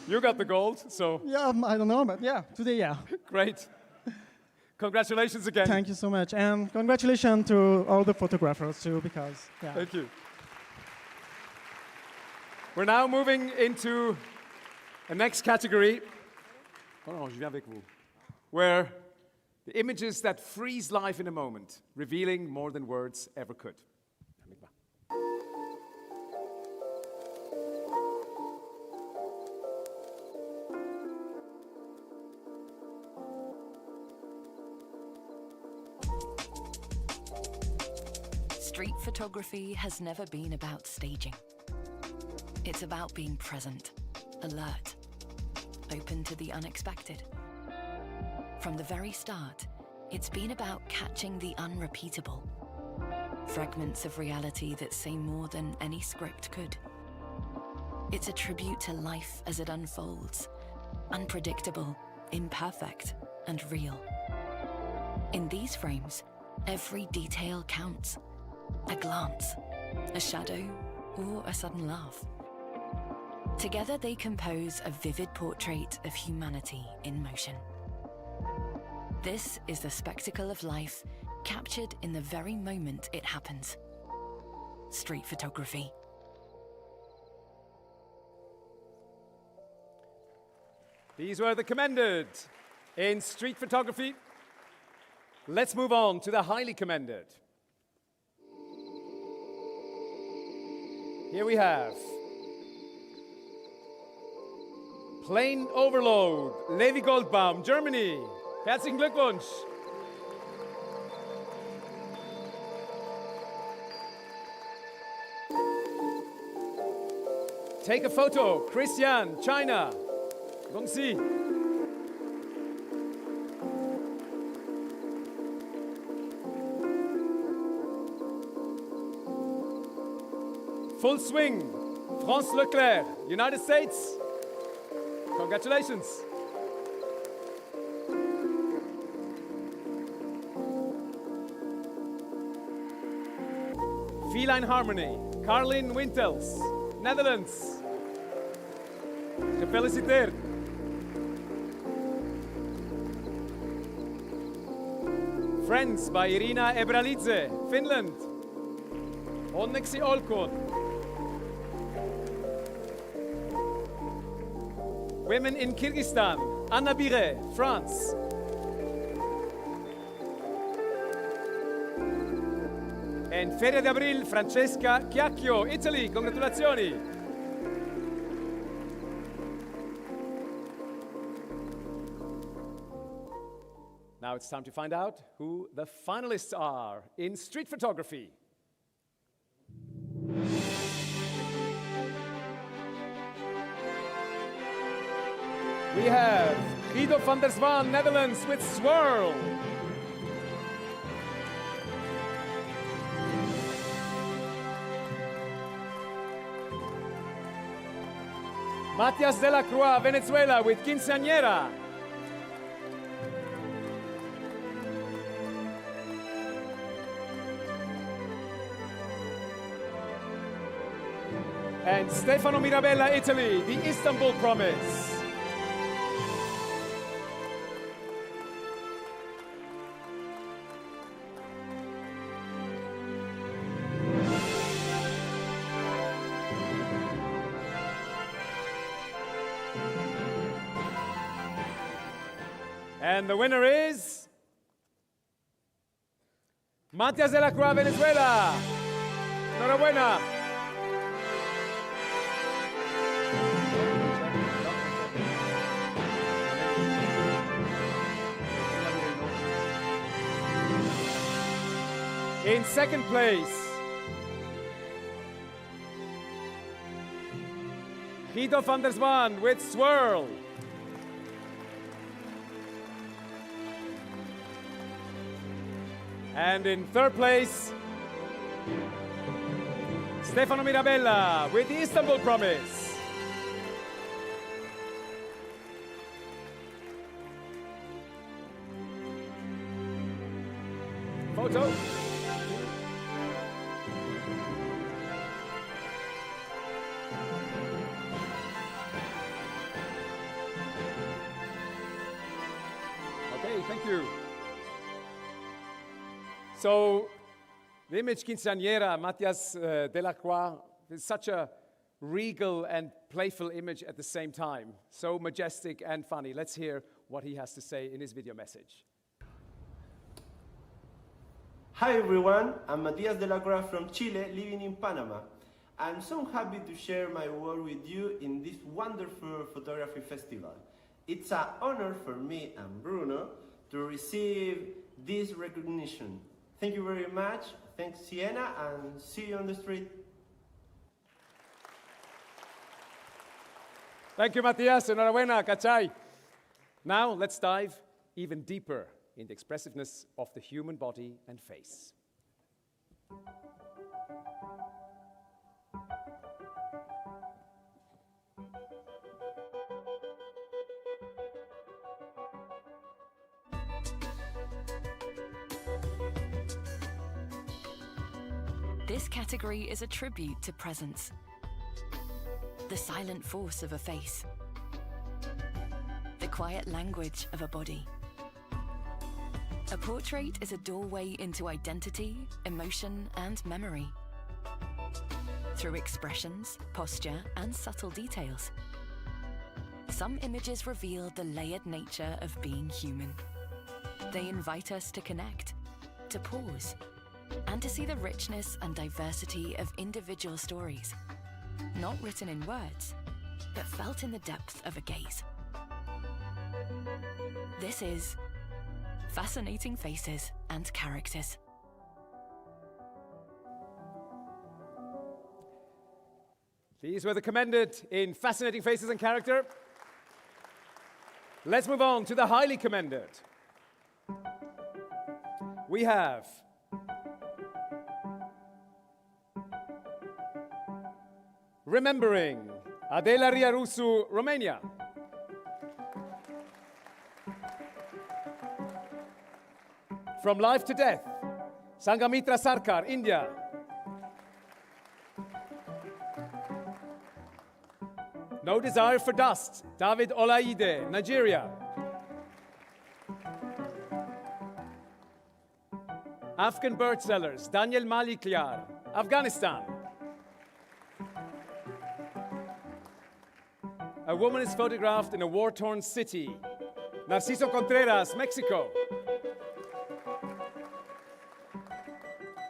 you got the gold, so. Yeah, I don't know, but yeah, today, yeah. Great. Congratulations again. Thank you so much, and congratulations to all the photographers too, because, yeah. Thank you. We're now moving into the next category. Oh non, je viens avec vous. Where the images that freeze life in a moment, revealing more than words ever could. Street photography has never been about staging. It's about being present, alert, open to the unexpected. From the very start, it's been about catching the unrepeatable. Fragments of reality that say more than any script could. It's a tribute to life as it unfolds, unpredictable, imperfect, and real. In these frames, every detail counts. A glance, a shadow, or a sudden laugh. Together they compose a vivid portrait of humanity in motion. This is the spectacle of life captured in the very moment it happens. Street photography. These were the commended in street photography. let's move on to the highly commended. Here we have Plane Overload, Levi Goldbaum, Germany. Herzlichen Glückwunsch. Take a photo, Christian, China. Gongxi. Full swing, France Leclerc, United States. Congratulations. Feline Harmony, Carlin Wintels, Netherlands. Gefeliciteerd. Friends by Irina Ebralice, Finland. Onneksi olkoon. Women in Kyrgyzstan, Anna Bire, France. And Feria d'Abril, Francesca Chiacchio, Italy. Congratulazioni. Now it's time to find out who the finalists are in street photography. We have Guido van der Zwaan, Netherlands, with Swirl. Matias de la Croix, Venezuela, with Quinceañera. And Stefano Mirabella, Italy, the Istanbul Promise. And the winner is Matias de la Croix, Venezuela. Enhorabuena. In second place, Guido van der Zwaan with Swirl. And in third place, Stefano Mirabella with the Istanbul Promise. Photo. Okay, thank you. So, the image Quinceañera, Matias de la Croix, is such a regal and playful image at the same time. So majestic and funny. Let's hear what he has to say in his video message. Hi everyone, I'm Matias de la Croix from Chile, living in Panama. I'm so happy to share my work with you in this wonderful photography festival. It's an honor for me and Bruno to receive this recognition. Thank you very much. Thanks, Siena, and see you on the street. Thank you, Matias. Enhorabuena, cachai. Now, let's dive even deeper in the expressiveness of the human body and face. This category is a tribute to presence, the silent force of a face, the quiet language of a body. A portrait is a doorway into identity, emotion, and memory. Through expressions, posture, and subtle details. Some images reveal the layered nature of being human. They invite us to connect, to pause, and to see the richness and diversity of individual stories, not written in words, but felt in the depth of a gaze. This is Fascinating Faces and Characters. These were the commended in Fascinating Faces and Character. Let's move on to the highly commended. We have Remembering, Adela Riarusu, Romania. From Life to Death, Sangamitra Sarkar, India. No Desire for Dust, David Olaide, Nigeria. Afghan Bird Sellers, Daniel Malikliar, Afghanistan. A woman is photographed in a war-torn city, Narciso Contreras, Mexico.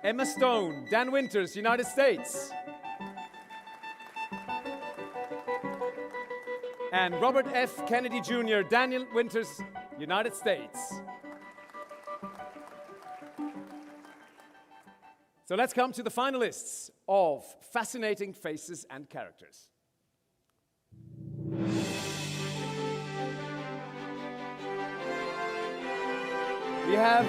Emma Stone, Dan Winters, United States. And Robert F. Kennedy Jr., Daniel Winters, United States. So let's come to the finalists of Fascinating Faces and Characters. We have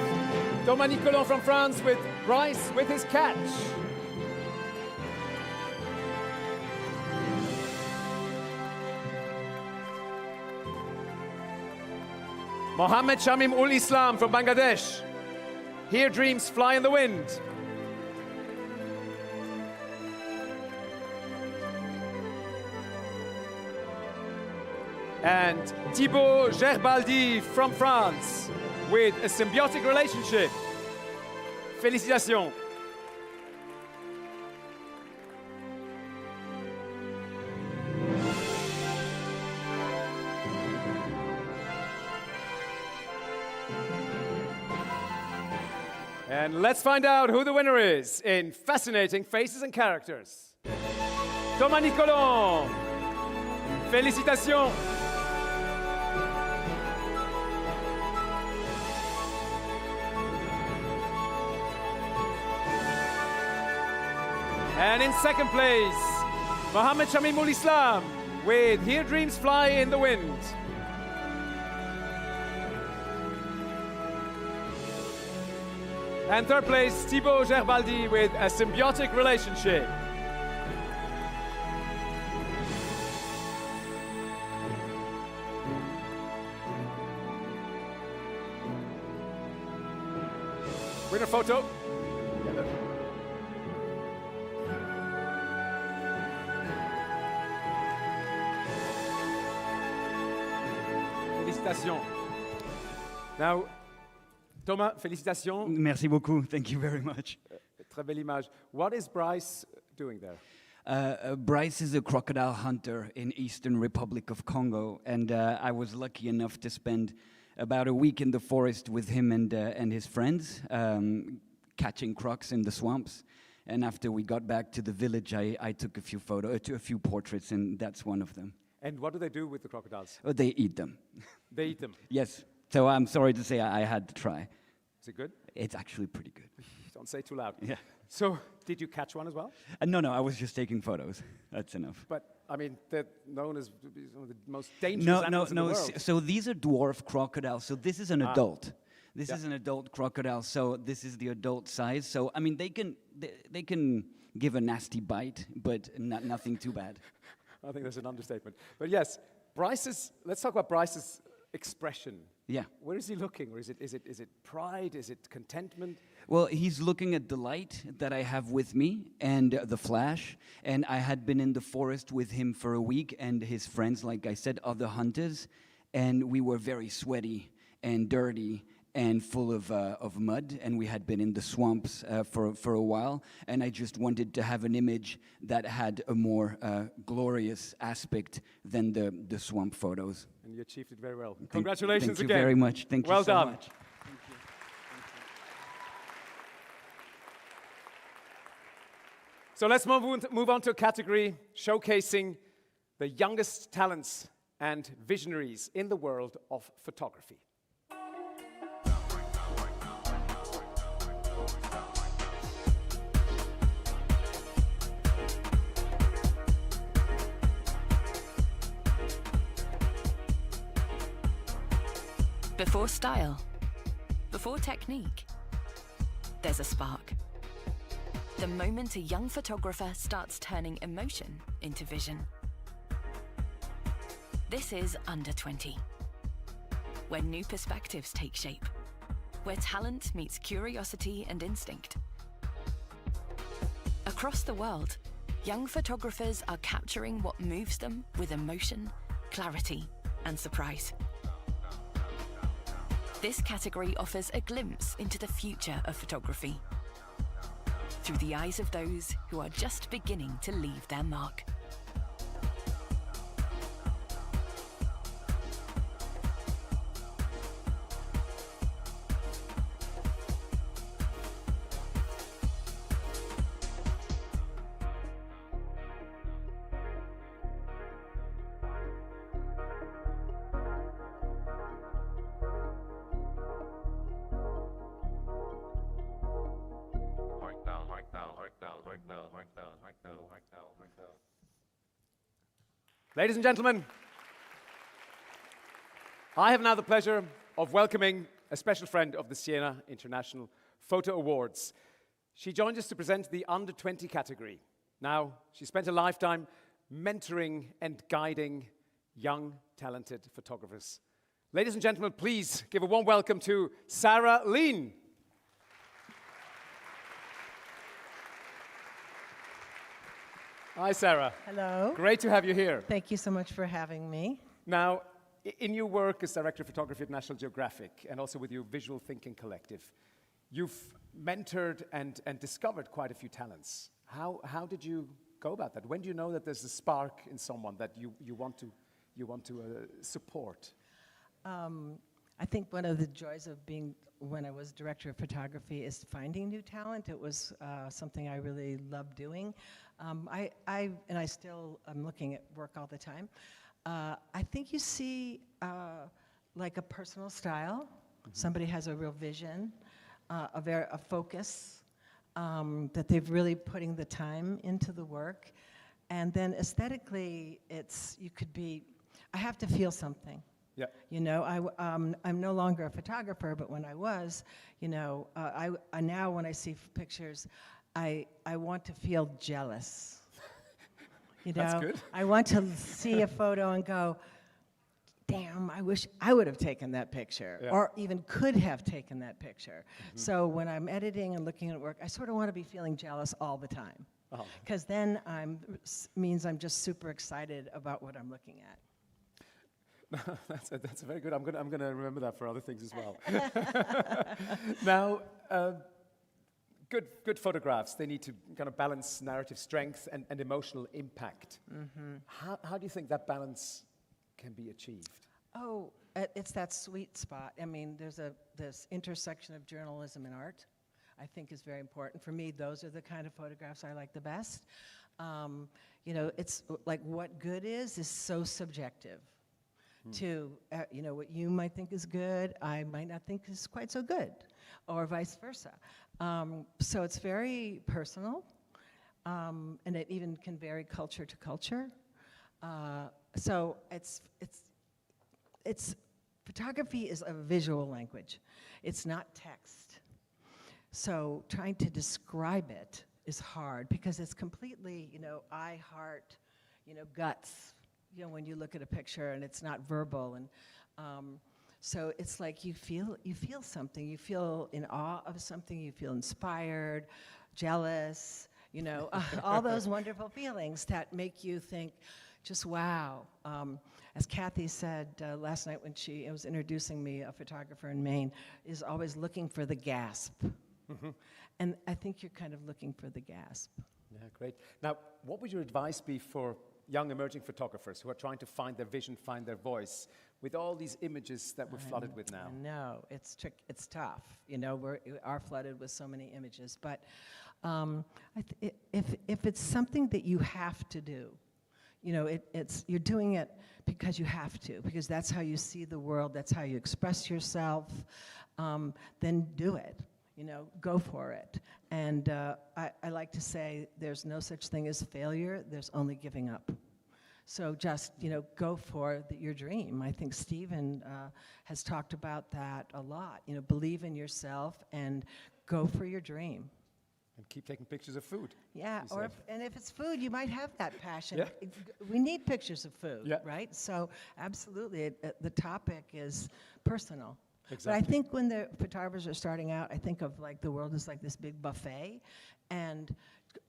Thomas Nicolon from France with Bryce with his catch. Mohammed Shamim Ul Islam from Bangladesh. Here Dreams Fly in the Wind. And Thibaut Gerbaldi from France with A Symbiotic Relationship. Félicitations. And let's find out who the winner is in Fascinating Faces and Characters. Thomas Nicolon. Félicitations. And in second place, Mohammed Shamim Ul Islam with Here Dreams Fly in the Wind. And third place, Thibaut Gerbaldi with A Symbiotic Relationship. Winner photo. Félicitations. Now, Thomas, félicitations. Merci beaucoup. Thank you very much. Très belle image. What is Bryce doing there? Bryce is a crocodile hunter in Eastern Republic of Congo, and I was lucky enough to spend about a week in the forest with him and his friends, catching crocs in the swamps. And after we got back to the village, I took a few portraits, and that's one of them. And what do they do with the crocodiles? Oh, they eat them. They eat them? Yes. So I'm sorry to say I had to try. Is it good? It's actually pretty good. Don't say too loud. Yeah. So, did you catch one as well? No, I was just taking photos. That's enough. But, I mean, they're known as one of the most dangerous animals in the world. So these are dwarf crocodiles. So this is an adult. This is an adult crocodile. So this is the adult size. So, I mean, they can give a nasty bite, but nothing too bad. I think that's an understatement. But yes, let's talk about Bryce's expression. Yeah. Where is he looking? Or is it pride? Is it contentment? Well, he's looking at the light that I have with me and the flash. And I had been in the forest with him for a week and his friends, like I said, other hunters. And we were very sweaty and dirty and full of mud, and we had been in the swamps for a while, and I just wanted to have an image that had a more glorious aspect than the swamp photos. And you achieved it very well. Congratulations again. Thank you again. very much. Thank you so much. Well done. So let's move on to a category showcasing the youngest talents and visionaries in the world of photography. Before style, before technique, there's a spark. The moment a young photographer starts turning emotion into vision. This is Under 20, where new perspectives take shape, where talent meets curiosity and instinct. Across the world, young photographers are capturing what moves them with emotion, clarity, and surprise. This category offers a glimpse into the future of photography through the eyes of those who are just beginning to leave their mark. Ladies and gentlemen, I have now the pleasure of welcoming a special friend of the Siena International Photo Awards. She joined us to present the Under 20 category. Now, she spent a lifetime mentoring and guiding young, talented photographers. Ladies and gentlemen, please give a warm welcome to Sarah Lean. Hi, Sarah. Hello. Great to have you here. Thank you so much for having me. Now, in your work as Director of Photography at National Geographic and also with your Visual Thinking Collective, you've mentored and discovered quite a few talents. How did you go about that? When do you know that there's a spark in someone that you want to support? I think one of the joys of being, when I was Director of Photography, is finding new talent. It was something I really loved doing. I still am looking at work all the time. I think you see like a personal style. Mm-hmm. Somebody has a real vision, a focus, that they've really putting the time into the work. And then aesthetically, I have to feel something. Yeah. You know, I'm no longer a photographer, but when I was, you know, I now when I see pictures, I want to feel jealous. You know, That's good. I want to see a photo and go, damn, I wish I would have taken that picture, Yeah. or even could have taken that picture. Mm-hmm. So when I'm editing and looking at work, I sort of want to be feeling jealous all the time, because then means I'm just super excited about what I'm looking at. That's very good. I'm gonna remember that for other things as well. Now, good photographs, they need to kind of balance narrative strength and emotional impact. Mm-hmm. How do you think that balance can be achieved? Oh, it's that sweet spot. I mean, there's this intersection of journalism and art, I think is very important. For me, those are the kind of photographs I like the best. You know, it's like what good is so subjective. To, you know, what you might think is good, I might not think is quite so good, or vice versa. So it's very personal, and it even can vary culture to culture. So photography is a visual language. It's not text. So trying to describe it is hard because it's completely, you know, eye, heart, you know, guts. You know, when you look at a picture and it's not verbal, and so it's like you feel something. You feel in awe of something. You feel inspired, jealous. You know, all those wonderful feelings that make you think, just wow. As Kathy said last night when she was introducing me, a photographer in Maine is always looking for the gasp, and I think you're kind of looking for the gasp. Yeah, great. Now, what would your advice be for young emerging photographers who are trying to find their vision, find their voice, with all these images that we're flooded with now? No, it's tough. You know, we are flooded with so many images. But If it's something that you have to do, you know, you're doing it because you have to, because that's how you see the world, that's how you express yourself, then do it. You know, go for it. And I like to say there's no such thing as failure, there's only giving up. So just, you know, go for your dream. I think Stephen has talked about that a lot. You know, believe in yourself and go for your dream. And keep taking pictures of food. Yeah, and if it's food, you might have that passion. Yeah. We need pictures of food, Yeah. right? So absolutely, the topic is personal. Exactly. But I think when the photographers are starting out, I think of like the world is like this big buffet, and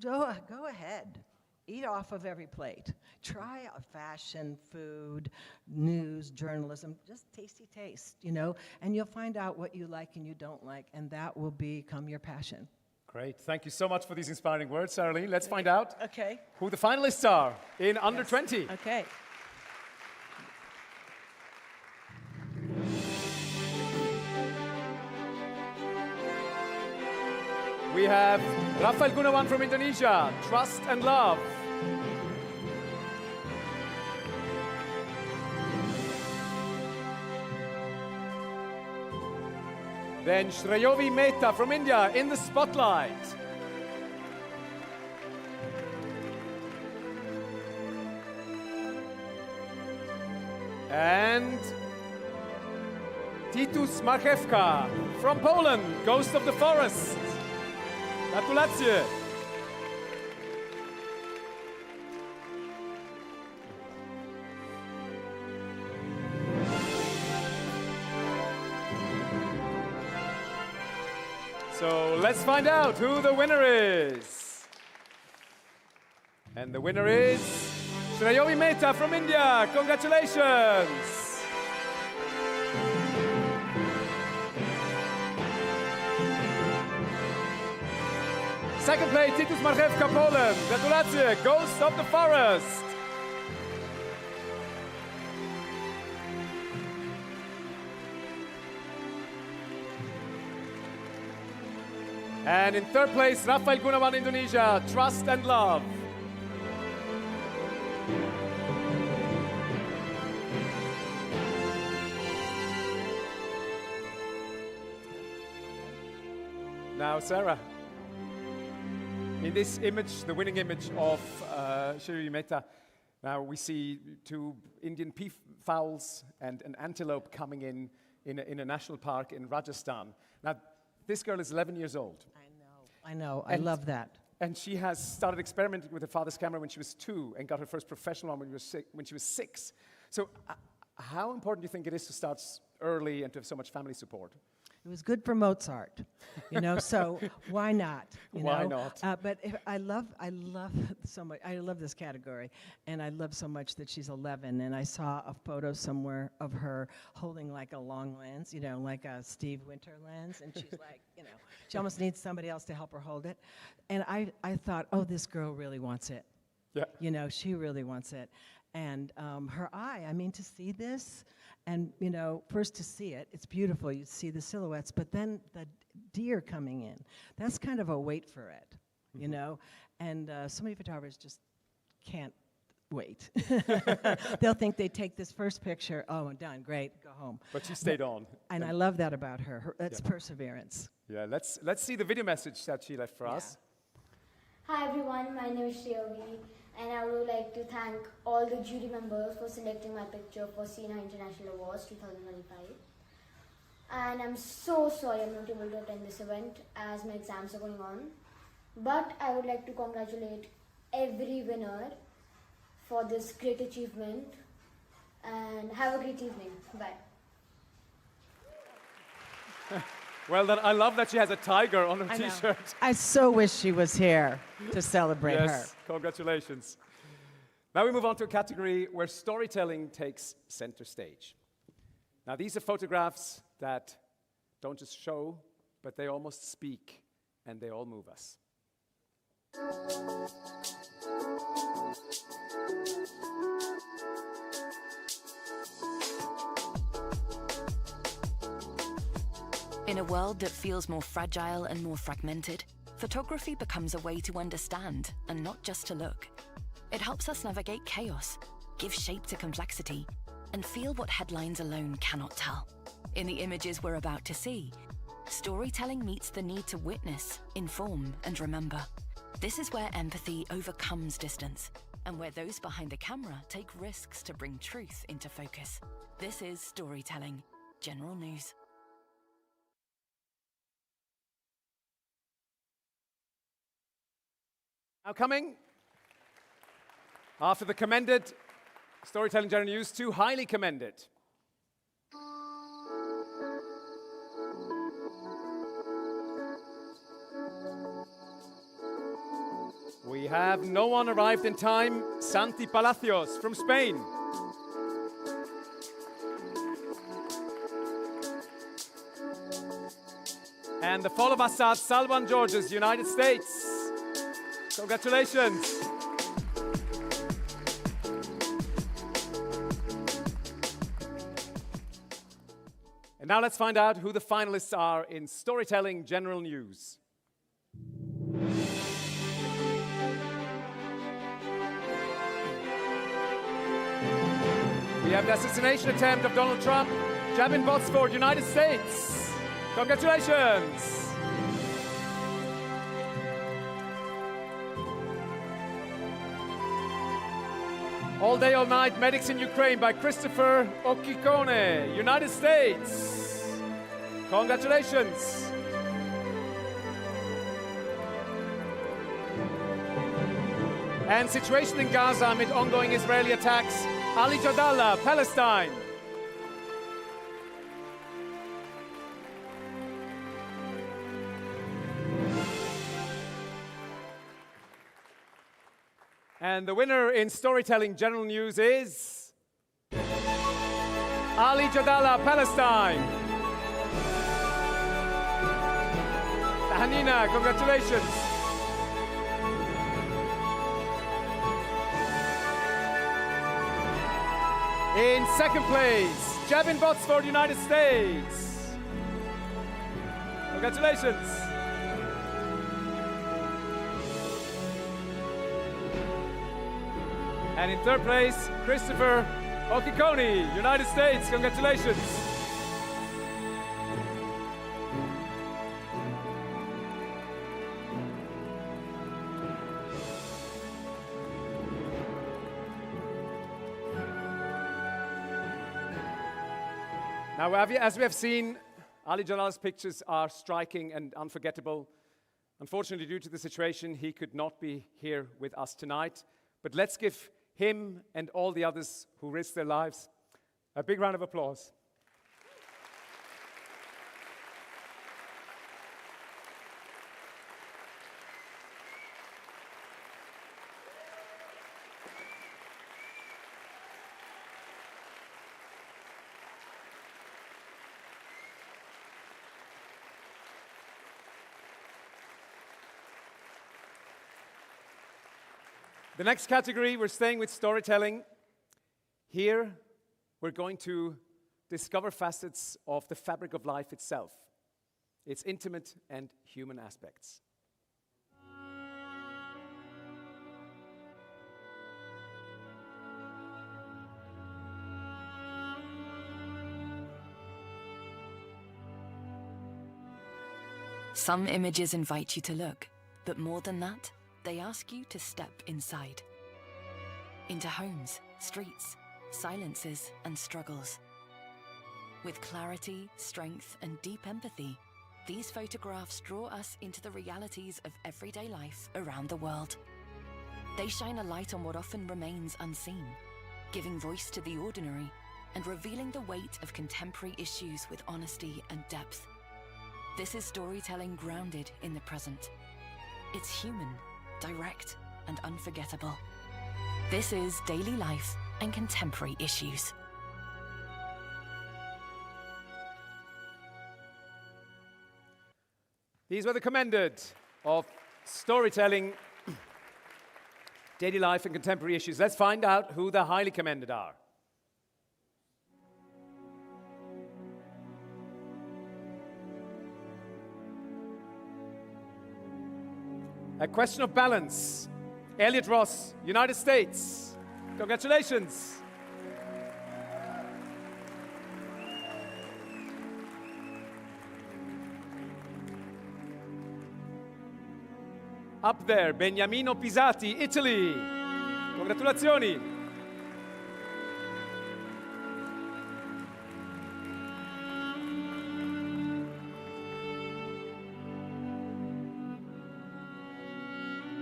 go ahead. Eat off of every plate. Try a fashion, food, news, journalism, just tasty taste, you know, and you'll find out what you like and you don't like, and that will become your passion. Great. Thank you so much for these inspiring words, Sarah-Leen. Let's find out who the finalists are in Under 20. Okay. We have Rafael Gunawan from Indonesia, Trust and Love. Then Shreyovi Mehta from India, In the Spotlight. And Titus Marchewka from Poland, Ghost of the Forest. Gratulacje. So let's find out who the winner is. And the winner is Shreyovi Mehta from India. Congratulations. Second place, Titus Marchewka, Poland. Gratulacje, Ghost of the Forest. And in third place, Rafael Gunawan, Indonesia, Trust and Love. Now, Sarah, in this image, the winning image of Shreyovi Mehta, now we see two Indian peafowls and an antelope coming in a national park in Rajasthan. Now, this girl is 11 years old. I know. I love that. And she has started experimenting with her father's camera when she was 2 and got her first professional one when she was 6. So how important do you think it is to start early and to have so much family support? It was good for Mozart, you know, so why not? Why not? But I love so much. I love this category, and I love so much that she's 11, and I saw a photo somewhere of her holding like a long lens, you know, like a Steve Winter lens, and she's like, you know, she almost needs somebody else to help her hold it. And I thought, oh, this girl really wants it. Yeah. You know, she really wants it. And her eye, I mean, to see this, and, you know, first to see it, it's beautiful, you see the silhouettes, but then the deer coming in, that's kind of a wait for it, you know? And so many photographers just can't wait. They'll think they take this first picture, oh, I'm done, great, go home. But she stayed on. And I love that about her. That's perseverance. Yeah, let's see the video message that she left for us. Hi everyone, my name is Shreyovi, and I would like to thank all the jury members for selecting my picture for Siena International Awards 2025. And I'm so sorry I'm not able to attend this event as my exams are going on. But I would like to congratulate every winner for this great achievement, and have a great evening. Bye. Well done. I love that she has a tiger on her t-shirt. I so wish she was here to celebrate her. Yes, congratulations. Now we move on to a category where storytelling takes center stage. Now these are photographs that don't just show, but they almost speak, and they all move us. In a world that feels more fragile and more fragmented, photography becomes a way to understand and not just to look. It helps us navigate chaos, give shape to complexity, and feel what headlines alone cannot tell. In the images we're about to see, storytelling meets the need to witness, inform, and remember. This is where empathy overcomes distance, and where those behind the camera take risks to bring truth into focus. This is Storytelling, General News. Now coming, after the commended Storytelling General News, two highly commended. We have no one arrived in time, Santi Palacios from Spain. And the fall of Assad, Salvan Georges, United States. Congratulations. And now let's find out who the finalists are in Storytelling General News. We have the assassination attempt of Donald Trump, jab in Botsford, United States. Congratulations. All Day, All Night, Medics in Ukraine by Christopher Okikone, United States. Congratulations. And Situation in Gaza amid ongoing Israeli attacks, Ali Jadallah, Palestine. And the winner in Storytelling General News is Ali Jadallah, Palestine. Hanina, congratulations. In second place, Javin Botsford, United States. Congratulations. And in third place, Christopher Okikone, United States. Congratulations. Now, as we have seen, Ali Jalal's pictures are striking and unforgettable. Unfortunately, due to the situation, he could not be here with us tonight. But let's give him and all the others who risked their lives a big round of applause. The next category, we're staying with storytelling. Here, we're going to discover facets of the fabric of life itself, its intimate and human aspects. Some images invite you to look, but more than that, they ask you to step inside. Into homes, streets, silences, and struggles. With clarity, strength, and deep empathy, these photographs draw us into the realities of everyday life around the world. They shine a light on what often remains unseen, giving voice to the ordinary and revealing the weight of contemporary issues with honesty and depth. This is storytelling grounded in the present. It's human, direct, and unforgettable. This is daily life and contemporary issues. These were the commended of storytelling, daily life, and contemporary issues. Let's find out who the highly commended are. A question of balance. Elliot Ross, United States. Congratulations. Up there, Beniamino Pisati, Italy. Congratulazioni.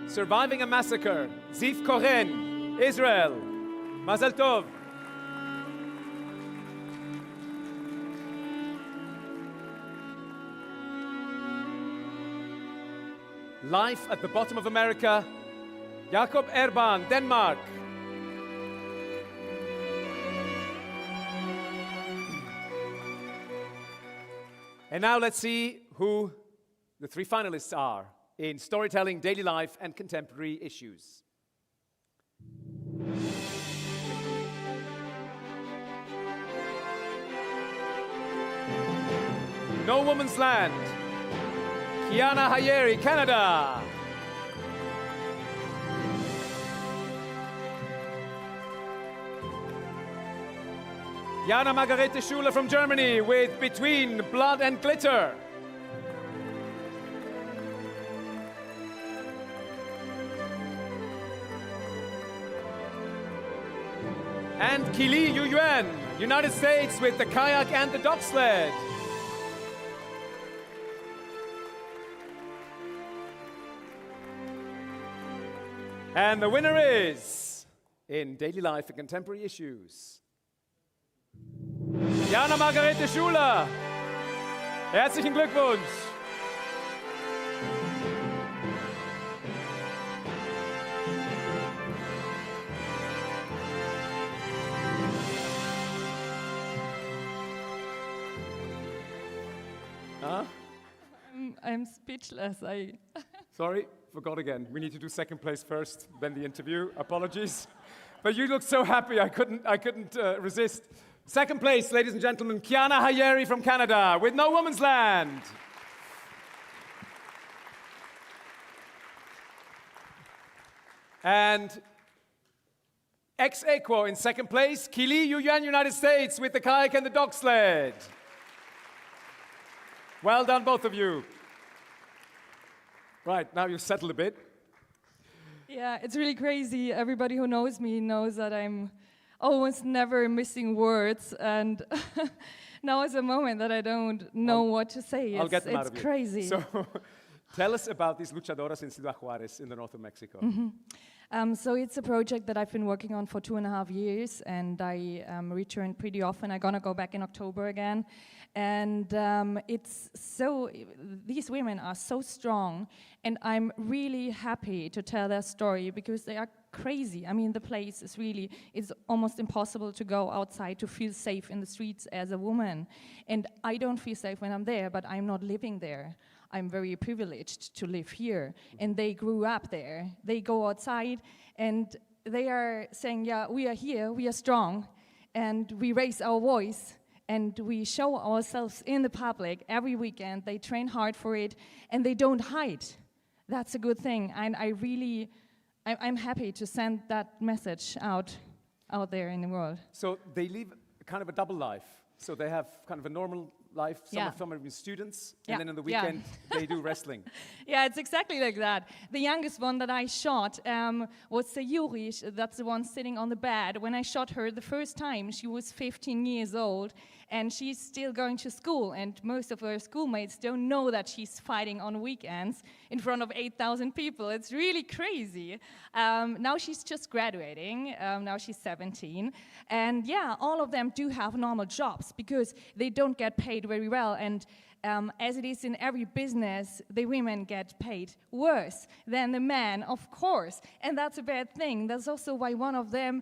Surviving a Massacre, Ziv Koren, Israel. Mazel Tov. Life at the Bottom of America, Jakob Erban, Denmark. And now let's see who the three finalists are in storytelling, daily life, and contemporary issues. No Woman's Land, Kiana Hayeri, Canada. Jana Margarete Schuler from Germany with Between Blood and Glitter. And Kili Yuyuan, United States with The Kayak and the Dog Sled. And the winner is, in Daily Life and Contemporary Issues, Jana Margarete Schuler. Herzlichen Glückwunsch. Huh? I'm speechless. Sorry, forgot again. We need to do second place first, then the interview. Apologies. But you look so happy, I couldn't resist. Second place, ladies and gentlemen, Kiana Hayeri from Canada with No Woman's Land. And ex aequo in second place, Kili Yuyuan, United States with The Kayak and the Dog Sled. Well done, both of you. Right, now you've settled a bit. Yeah, it's really crazy. Everybody who knows me knows that I'm almost never missing words, and now is a moment that I don't know what to say. I'll get them out of it's you. crazy. So tell us about these luchadoras in Ciudad Juárez in the north of Mexico. So it's a project that I've been working on for 2.5 years, and I return pretty often. I'm gonna go back in October again. And these women are so strong, and I'm really happy to tell their story because they are crazy. I mean, the place is really, it's almost impossible to go outside to feel safe in the streets as a woman. And I don't feel safe when I'm there, but I'm not living there. I'm very privileged to live here. And they grew up there. They go outside and they are saying, yeah, we are here, we are strong, and we raise our voice. And we show ourselves in the public every weekend. They train hard for it, and they don't hide. That's a good thing. And I'm happy to send that message out there in the world. So they live kind of a double life. So they have kind of a normal life. Some of them are students, and then on the weekend they do wrestling. Yeah, it's exactly like that. The youngest one that I shot was Sayuri. That's the one sitting on the bed. When I shot her the first time, she was 15 years old, and she's still going to school, and most of her schoolmates don't know that she's fighting on weekends in front of 8,000 people. It's really crazy. Now she's just graduating. Now she's 17. And yeah, all of them do have normal jobs because they don't get paid very well. And as it is in every business, the women get paid worse than the men, of course. And that's a bad thing. That's also why one of them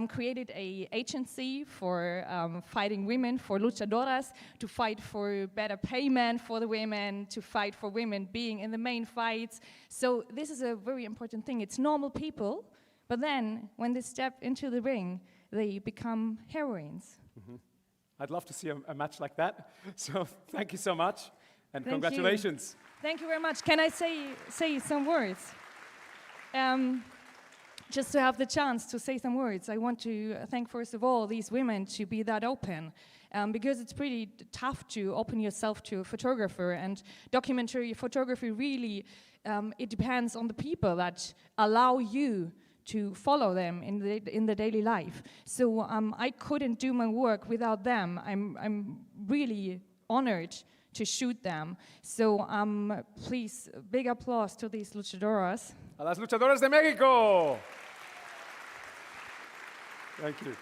created an agency for fighting women, for luchadoras, to fight for better payment for the women, to fight for women being in the main fights. So this is a very important thing. It's normal people, but then when they step into the ring, they become heroines. Mm-hmm. I'd love to see a match like that. So thank you so much, and Thank congratulations. You. Thank you very much. Can I say some words? Just to have the chance to say some words, I want to thank, first of all, these women to be that open, because it's pretty tough to open yourself to a photographer, and documentary photography really, it depends on the people that allow you to follow them in the daily life. So I couldn't do my work without them. I'm really honored to shoot them. So please, big applause to these luchadoras. A las luchadoras de México. Thank you.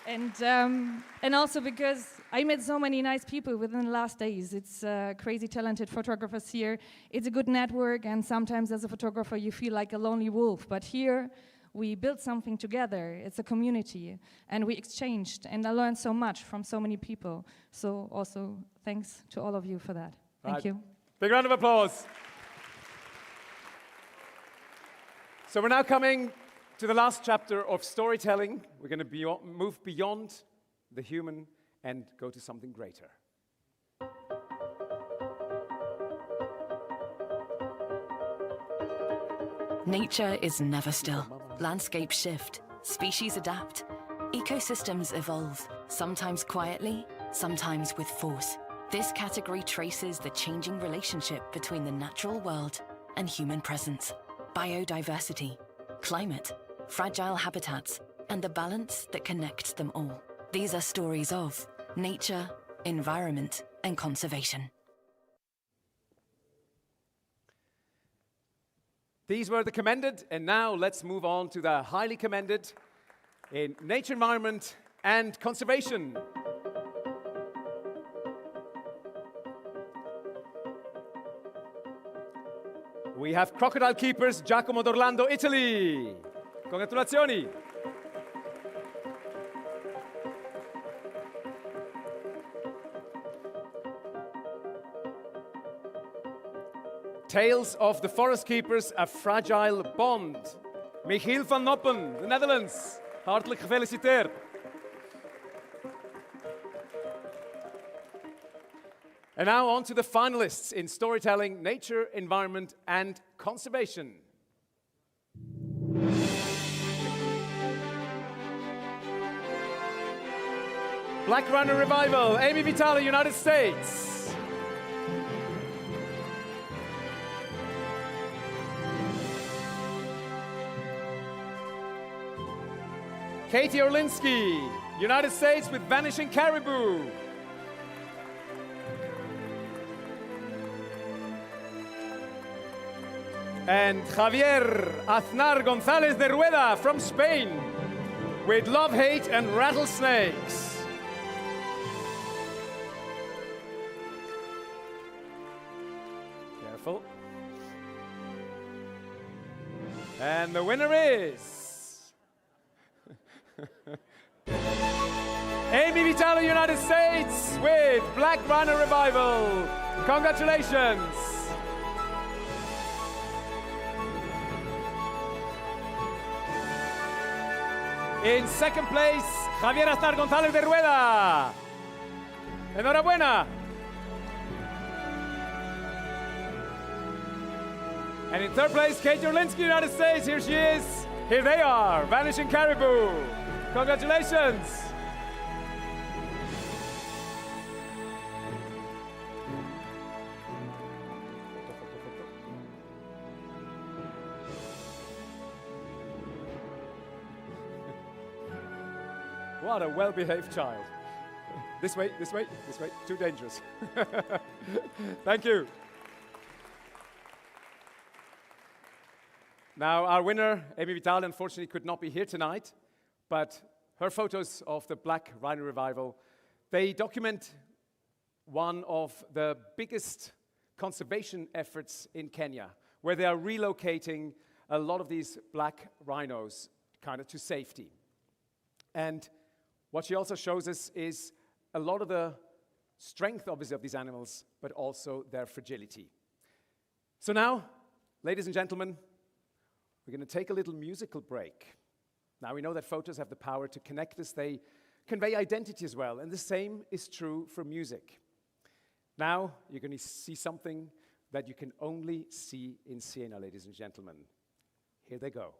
And also because I met so many nice people within the last days. It's crazy talented photographers here. It's a good network, and sometimes as a photographer you feel like a lonely wolf. But here we built something together. It's a community, and we exchanged, and I learned so much from so many people. So also thanks to all of you for that. Thank you. Big round of applause. So we're now coming to the last chapter of storytelling. We're going to move beyond the human and go to something greater. Nature is never still. Landscapes shift, species adapt, ecosystems evolve, sometimes quietly, sometimes with force. This category traces the changing relationship between the natural world and human presence. Biodiversity, climate, fragile habitats, and the balance that connects them all. These are stories of nature, environment, and conservation. These were the commended, and now let's move on to the highly commended in nature, environment, and conservation. We have crocodile keepers Giacomo d'Orlando, Italy. Congratulazioni. Tales of the Forest Keepers, A Fragile Bond. Michiel van Noppen, the Netherlands. Hartelijk gefeliciteerd. And now on to the finalists in storytelling, nature, environment, and conservation. Black Runner Revival, Amy Vitale, United States. Katie Orlinsky, United States with Vanishing Caribou. And Javier Aznar González de Rueda from Spain with Love, Hate, and Rattlesnakes. Careful. And the winner is Amy Vitale, United States with Black Runner Revival. Congratulations. In second place, Javier Aznar González de Rueda. Enhorabuena. And in third place, Kate Orlinsky, United States. Here she is. Here they are, Vanishing Caribou. Congratulations. What a well-behaved child. This way, this way, this way. Too dangerous. Thank you. Now, our winner, Amy Vitale, unfortunately could not be here tonight, but her photos of the Black Rhino Revival, they document one of the biggest conservation efforts in Kenya, where they are relocating a lot of these black rhinos kind of to safety. And what she also shows us is a lot of the strength, obviously, of these animals, but also their fragility. So now, ladies and gentlemen, we're going to take a little musical break. Now, we know that photos have the power to connect us. They convey identity as well, and the same is true for music. Now, you're going to see something that you can only see in Siena, ladies and gentlemen. Here they go.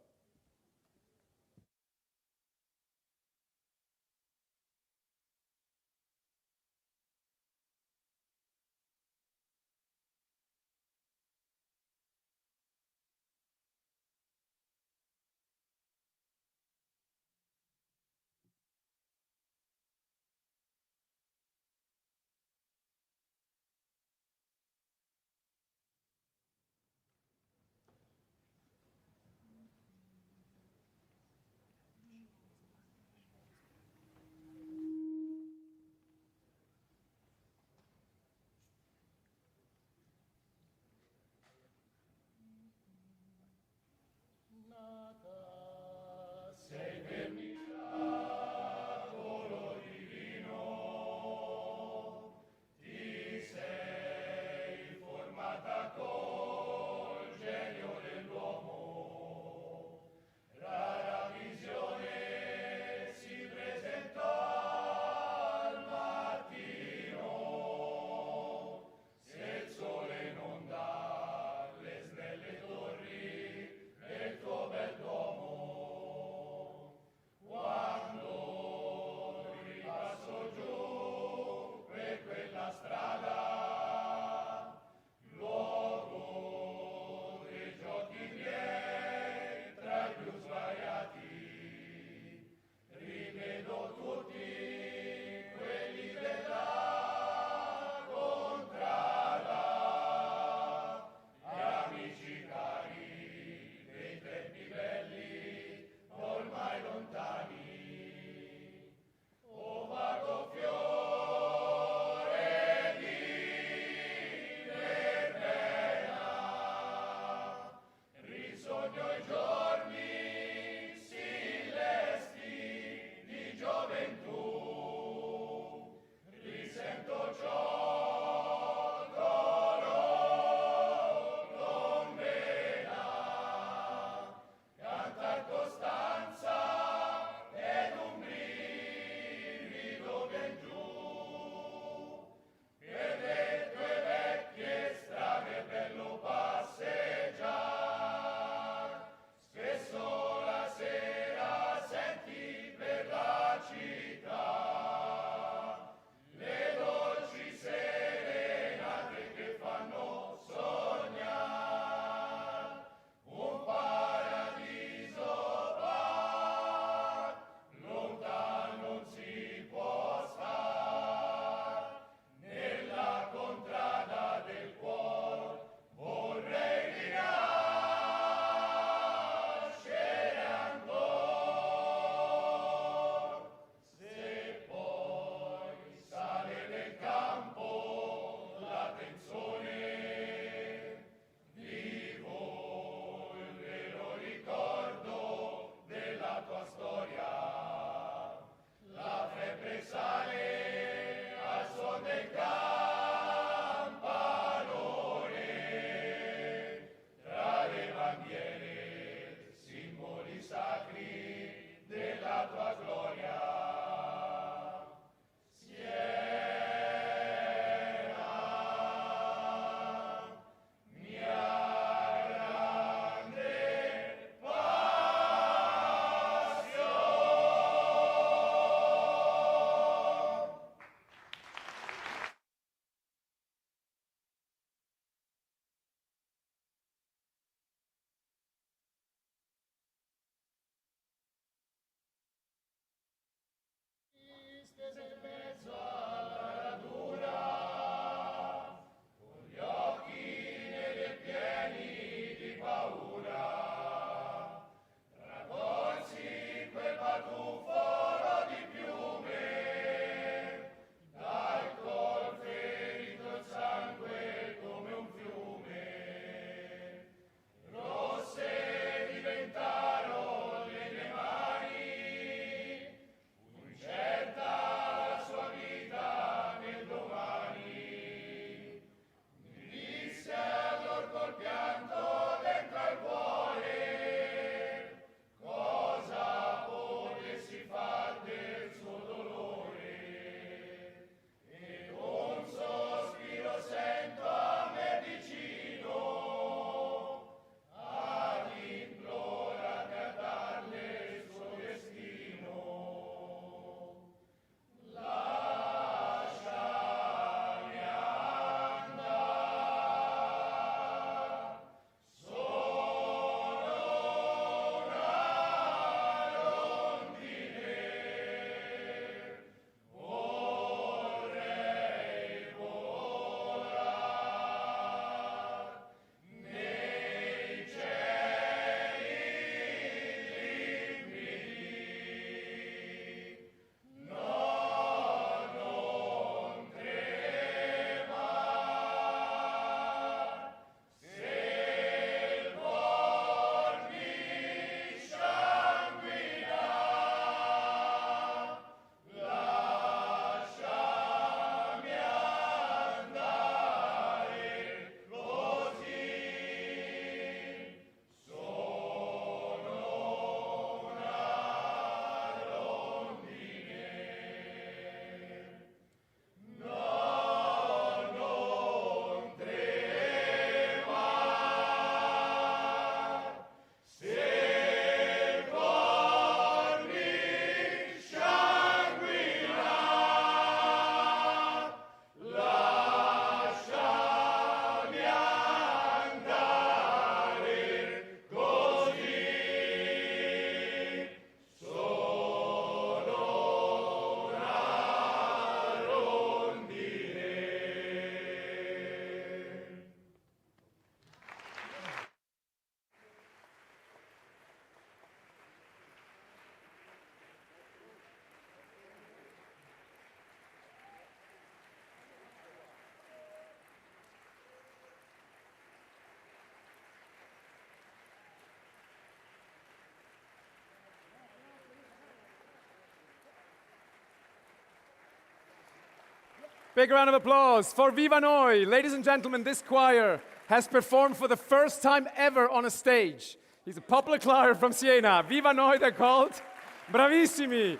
Big round of applause for Viva Noi. Ladies and gentlemen, this choir has performed for the first time ever on a stage. He's a popular choir from Siena. Viva Noi, they're called. Bravissimi.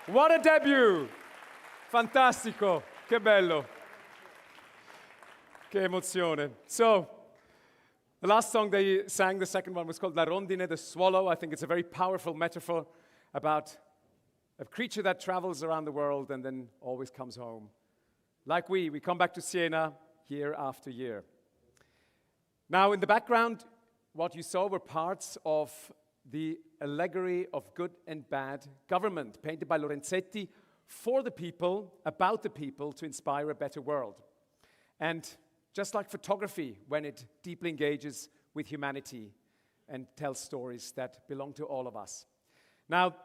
What a debut. Fantastico. Che bello. Che emozione. So, the last song they sang, the second one, was called La Rondine, the swallow. I think it's a very powerful metaphor about a creature that travels around the world and then always comes home. Like we come back to Siena year after year. Now, in the background, what you saw were parts of the allegory of good and bad government, painted by Lorenzetti for the people, about the people, to inspire a better world. And just like photography, when it deeply engages with humanity and tells stories that belong to all of us. Now,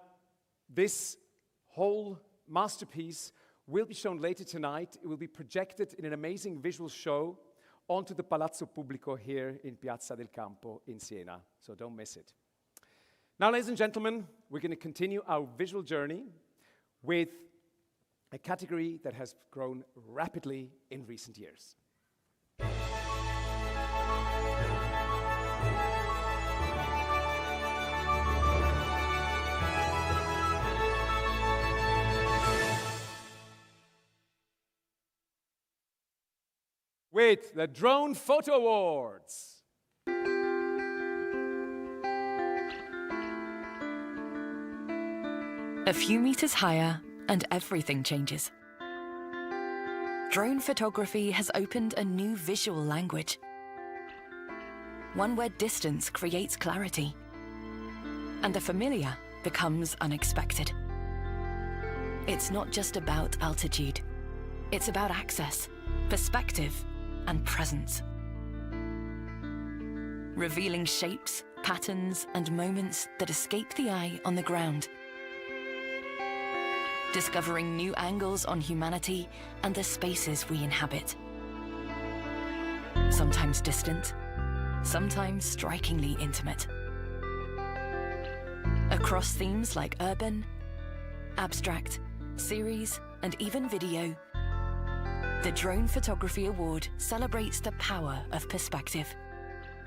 this whole masterpiece will be shown later tonight. It will be projected in an amazing visual show onto the Palazzo Pubblico here in Piazza del Campo in Siena, so don't miss it. Now, ladies and gentlemen, we're going to continue our visual journey with a category that has grown rapidly in recent years. With the Drone Photo Awards. A few meters higher, and everything changes. Drone photography has opened a new visual language. One where distance creates clarity, and the familiar becomes unexpected. It's not just about altitude. It's about access, perspective, and presence. Revealing shapes, patterns, and moments that escape the eye on the ground. Discovering new angles on humanity and the spaces we inhabit. Sometimes distant, sometimes strikingly intimate. Across themes like urban, abstract, series, and even video, the Drone Photography Award celebrates the power of perspective.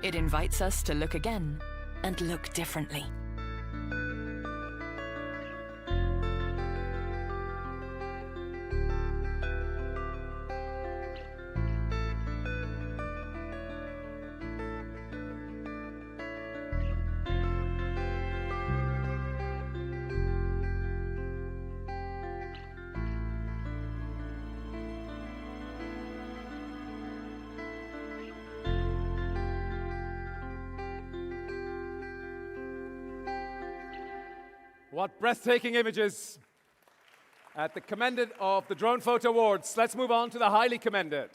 It invites us to look again and look differently. What breathtaking images at the commended of the Drone Photo Awards. Let's move on to the highly commended.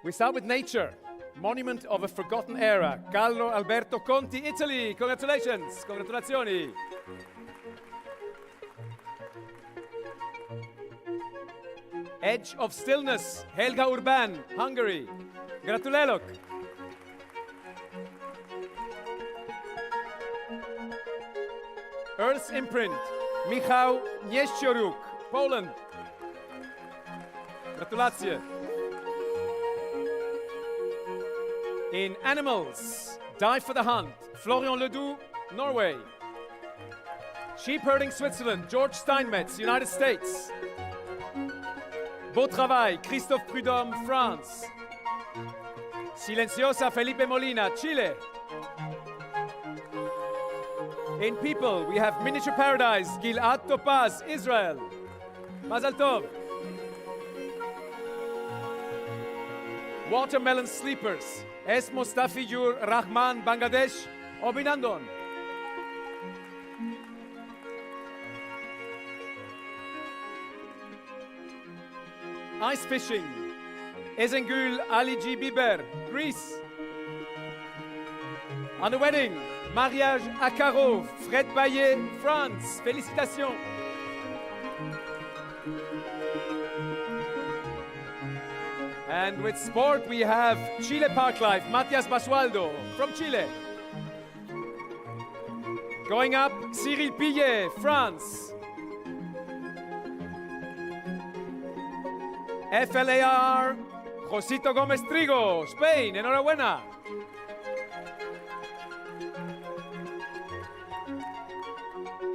We start with nature, monument of a forgotten era. Carlo Alberto Conti, Italy. Congratulations, congratulazioni. Edge of Stillness, Helga Urban, Hungary. Gratulelok. Earth's Imprint, Michał Nieszczoruk, Poland. Gratulacje. In Animals, Die for the Hunt, Florian Ledoux, Norway. Sheep Herding Switzerland, George Steinmetz, United States. Beau Travail, Christophe Prudhomme, France. Silenciosa, Felipe Molina, Chile. In People, we have Miniature Paradise, Gilad Topaz, Israel. Mazal Tov. Watermelon Sleepers, Es Mostafiyur Rahman, Bangladesh, Obinandon. Ice Fishing, Ezengül Ali G. Biber, Greece. On a wedding, Mariage à carreaux, Fred Baillet, France. Félicitations. And with sport, we have Chile Park Life, Matias Basualdo from Chile. Going up, Cyril Pillet, France. FLAR, Josito Gómez Trigo, Spain. Enhorabuena.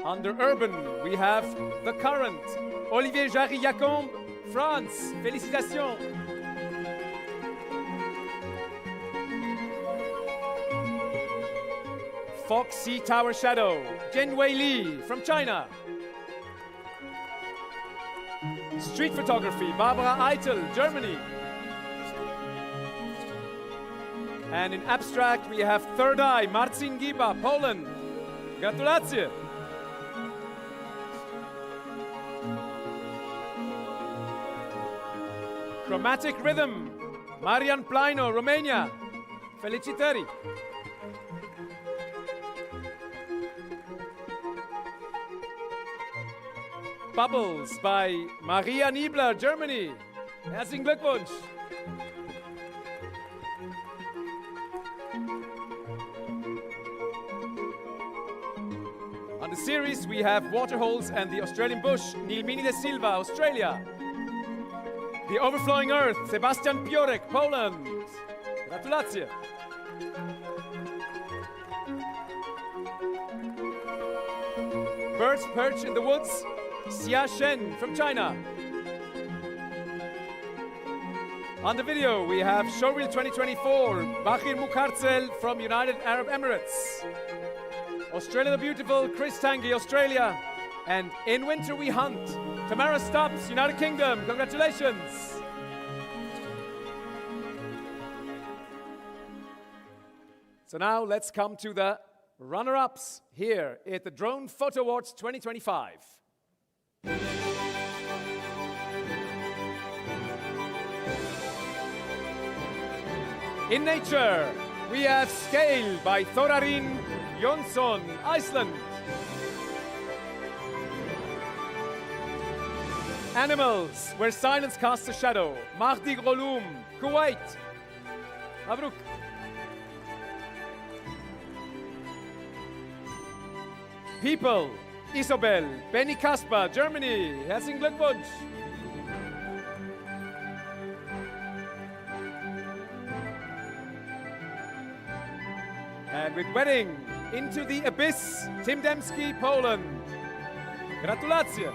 Under urban, we have The Current. Olivier Jarry-Yacombe, France. Félicitations. Foxy Tower Shadow, Jianwei Li from China. Street photography, Barbara Eitel, Germany. And in abstract, we have Third Eye, Marcin Giba, Poland. Gratulacje. Chromatic Rhythm, Marian Plaino, Romania. Felicitări. Bubbles by Maria Niebler, Germany. Herzlichen Glückwunsch. On the series, we have Waterholes and the Australian Bush, Nilmini de Silva, Australia. The Overflowing Earth, Sebastian Piorek, Poland. Gratulacje. Birds Perch in the Woods, Xia Shen from China. On the video, we have Showreel 2024, Bachir Mukharzel from United Arab Emirates. Australia the Beautiful, Chris Tangi, Australia. And In Winter We Hunt, Tamara Stubbs, United Kingdom. Congratulations. So now let's come to the runner-ups here at the Drone Photo Awards 2025. In nature, we have Scale by Thorarin Jonsson, Iceland. Animals, Where Silence Casts a Shadow, Mahdi Groloum, Kuwait. Mabruk. People, Isobel, Benny Kasper, Germany. Herzlichen Glückwunsch. And with Wedding, Into the Abyss, Tim Dembski, Poland. Gratulacje.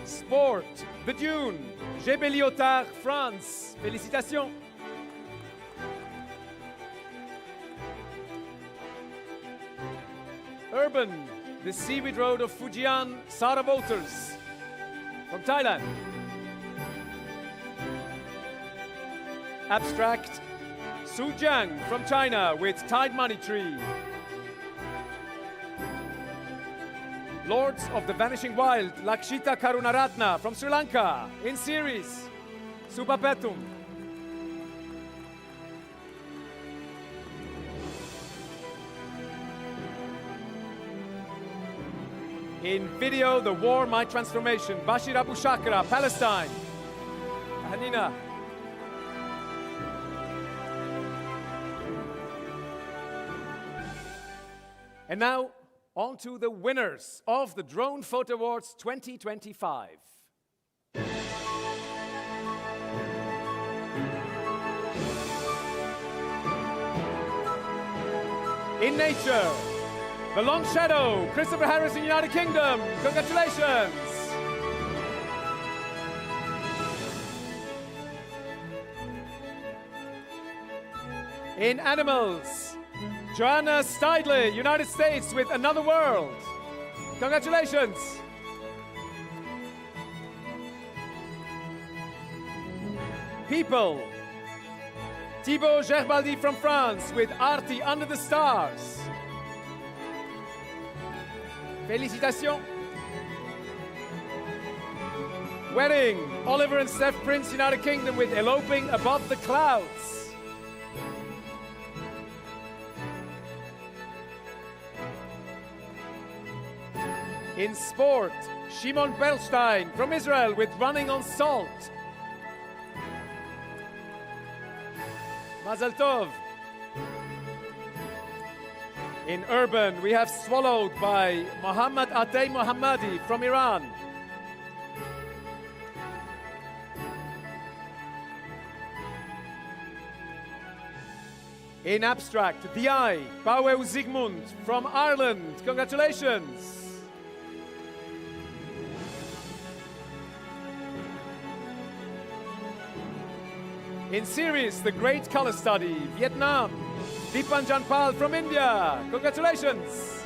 Sport, The Dune, G.B. Lyotard, France. Félicitations. Urban, The Seaweed Road of Fujian, Sarah Wolters from Thailand. Abstract, Su Jiang from China with Tide Money Tree. Lords of the Vanishing Wild, Lakshita Karunaratna from Sri Lanka in series, Subapetum. In video, The War, My Transformation, Bashir Abu Shakra, Palestine. Hanina. And now, on to the winners of the Drone Photo Awards 2025. In nature, The Long Shadow, Christopher Harris in United Kingdom. Congratulations. In animals, Joanna Steidley, United States with Another World. Congratulations. People, Thibaut Gerbaldi from France with Arti Under the Stars. Félicitations. Wedding, Oliver and Steph Prince, United Kingdom with Eloping Above the Clouds. In sport, Shimon Berlstein from Israel with Running on Salt. Mazel Tov. In urban, we have Swallowed by Mohammad Atay Mohammadi from Iran. In abstract, The Eye, Baueu Zygmunt from Ireland. Congratulations. In series, The Great Color Study, Vietnam, Dipanjan Pal from India. Congratulations.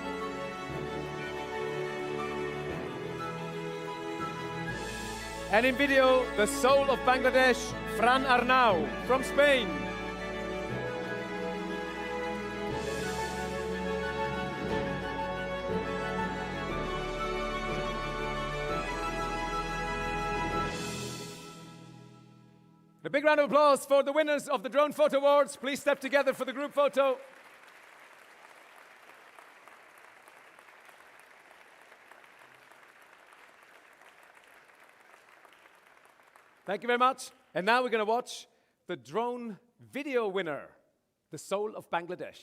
And in video, The Soul of Bangladesh, Fran Arnau from Spain. A big round of applause for the winners of the Drone Photo Awards. Please step together for the group photo. Thank you very much. And now we're going to watch the drone video winner, The Soul of Bangladesh.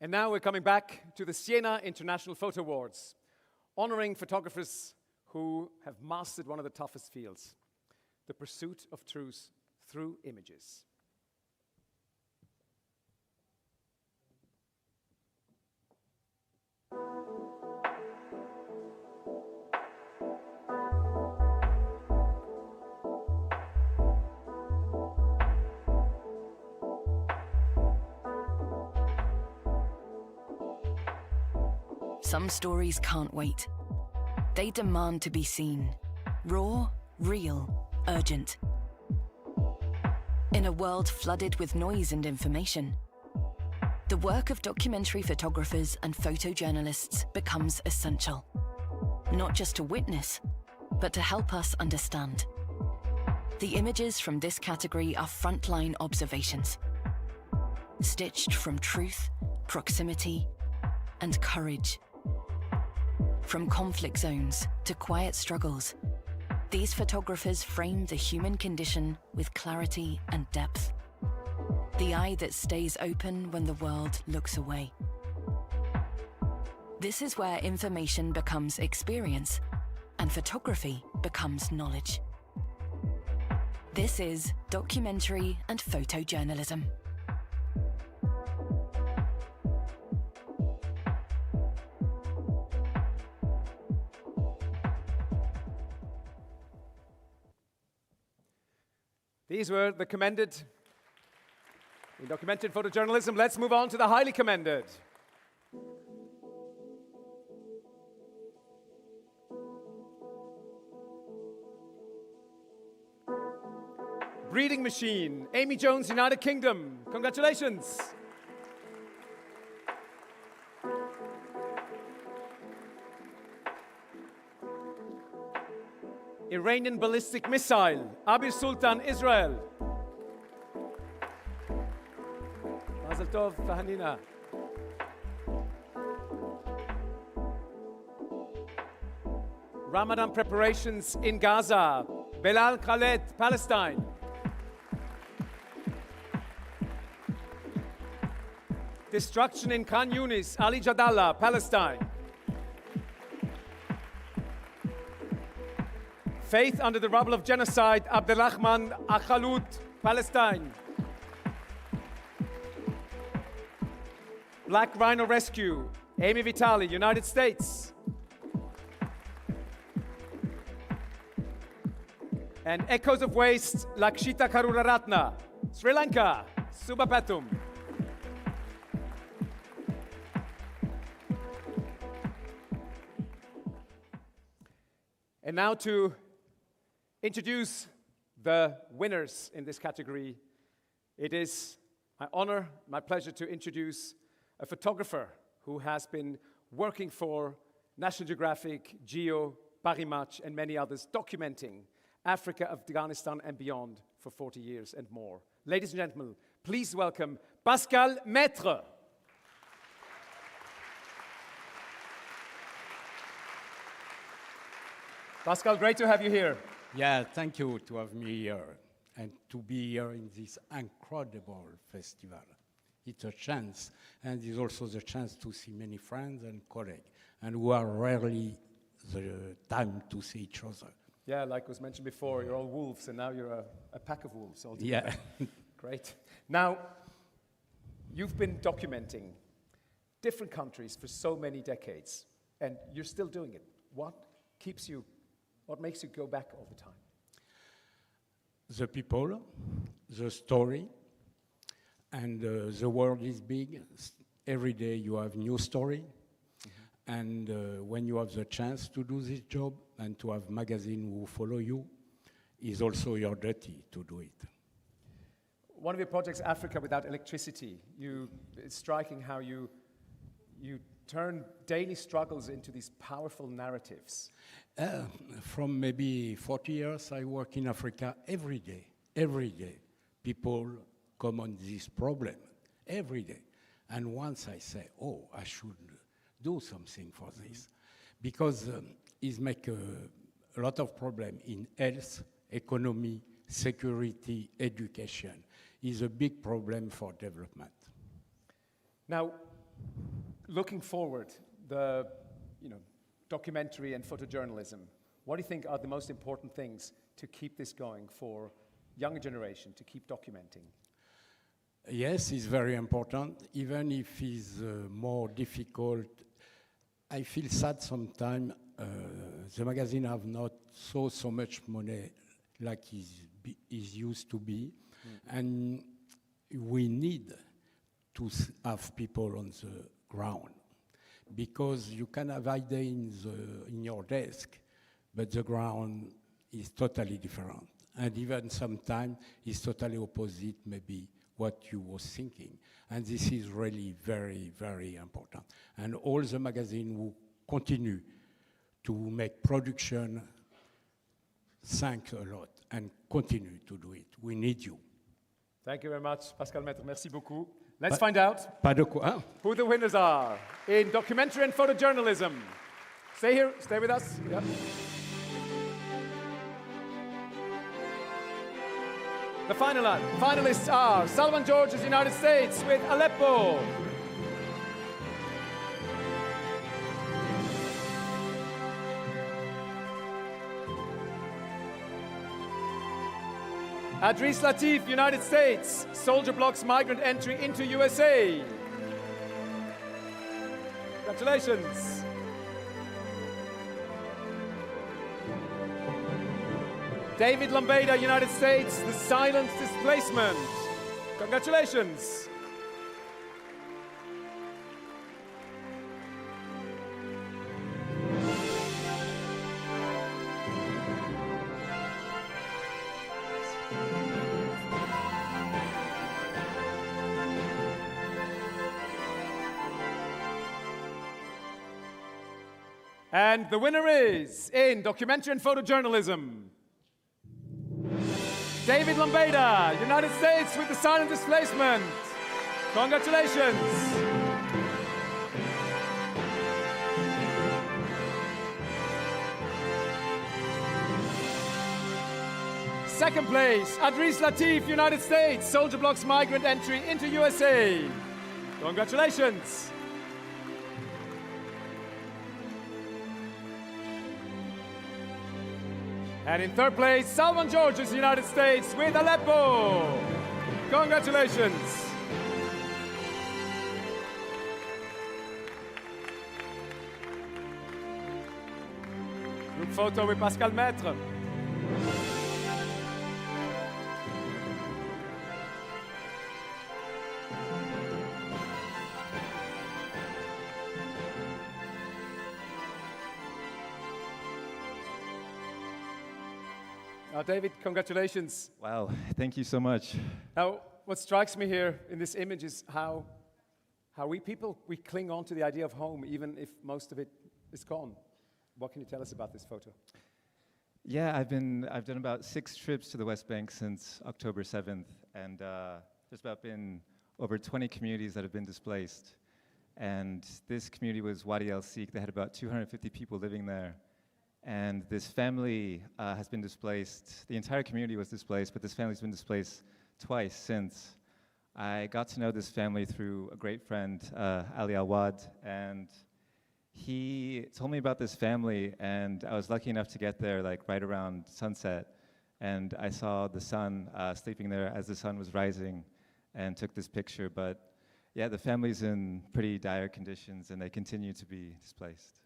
And now we're coming back to the Siena International Photo Awards, honoring photographers who have mastered one of the toughest fields, the pursuit of truth through images. Some stories can't wait. They demand to be seen. Raw, real, urgent. In a world flooded with noise and information, the work of documentary photographers and photojournalists becomes essential. Not just to witness, but to help us understand. The images from this category are frontline observations, stitched from truth, proximity, and courage. From conflict zones to quiet struggles, these photographers frame the human condition with clarity and depth. The eye that stays open when the world looks away. This is where information becomes experience and photography becomes knowledge. This is documentary and photojournalism. These were the commended in documented photojournalism. Let's move on to the highly commended. Breeding Machine, Amy Jones, United Kingdom. Congratulations. Iranian ballistic missile, Abir Sultan, Israel. Tov Hanina. Ramadan preparations in Gaza. Belal Khaled, Palestine. Destruction in Khan Yunis, Ali Jadallah, Palestine. Faith under the rubble of genocide, Abdelrahman Akhalut, Palestine. Black Rhino Rescue, Amy Vitali, United States. And Echoes of Waste, Lakshita Karuraratna, Sri Lanka, Subapatum. And now to introduce the winners in this category, it is my honor, my pleasure to introduce a photographer who has been working for National Geographic, Geo, Paris Match, and many others, documenting Africa, Afghanistan, and beyond for 40 years and more. Ladies and gentlemen, please welcome Pascal Maître. Pascal, great to have you here. Yeah, thank you to have me here and to be here in this incredible festival. It's a chance, and it's also the chance to see many friends and colleagues, and we are rarely the time to see each other. Yeah, like was mentioned before, you're all wolves, and now you're a pack of wolves altogether. Yeah. Great. Now, you've been documenting different countries for so many decades, and you're still doing it. What makes you go back all the time? The people, the story, and the world is big. Every day you have new story. And when you have the chance to do this job and to have magazines who follow you, is also your duty to do it. One of your projects, Africa Without Electricity, it's striking how you turn daily struggles into these powerful narratives. From maybe 40 years, I work in Africa every day. Every day, people come on this problem, every day. And once I say, oh, I should do something for this, because it makes a lot of problem in health, economy, security, education. Is a big problem for development. Now, looking forward, the documentary and photojournalism, what do you think are the most important things to keep this going for younger generation, to keep documenting? Yes, it's very important, even if it's more difficult. I feel sad sometimes. The magazine have not so much money like is used to be, and we need to have people on the ground, because you can have ideas in your desk, but the ground is totally different, and even sometimes it's totally opposite maybe what you was thinking. And this is really very, very important. And all the magazines will continue to make production, thank a lot, and continue to do it. We need you. Thank you very much, Pascal Maître. Merci beaucoup. Let's find out Pas de quoi. who the winners are in documentary and photojournalism. Stay here, stay with us. Yep. The finalists are Salman George's United States with Aleppo. Adris Latif, United States. Soldier blocks migrant entry into USA. Congratulations. David Lambeda, United States, The Silent Displacement. Congratulations. And the winner is, in documentary and photojournalism, David Lambeda, United States with The Silent Displacement. Congratulations. Second place, Adris Latif, United States, Soldier Block's migrant entry into USA. Congratulations. And in third place, Salman Georges, United States, with Aleppo. Congratulations. Group photo with Pascal Maître. David, congratulations. Wow, thank you so much. Now, what strikes me here in this image is how we people, we cling on to the idea of home, even if most of it is gone. What can you tell us about this photo? Yeah, I've done about 6 trips to the West Bank since October 7th, and there's about been over 20 communities that have been displaced. And this community was Wadi El Sikh. They had about 250 people living there. And this family has been displaced. The entire community was displaced, but this family's been displaced twice since. I got to know this family through a great friend, Ali Awad, and he told me about this family, and I was lucky enough to get there like right around sunset, and I saw the sun sleeping there as the sun was rising and took this picture. But yeah, the family's in pretty dire conditions, and they continue to be displaced.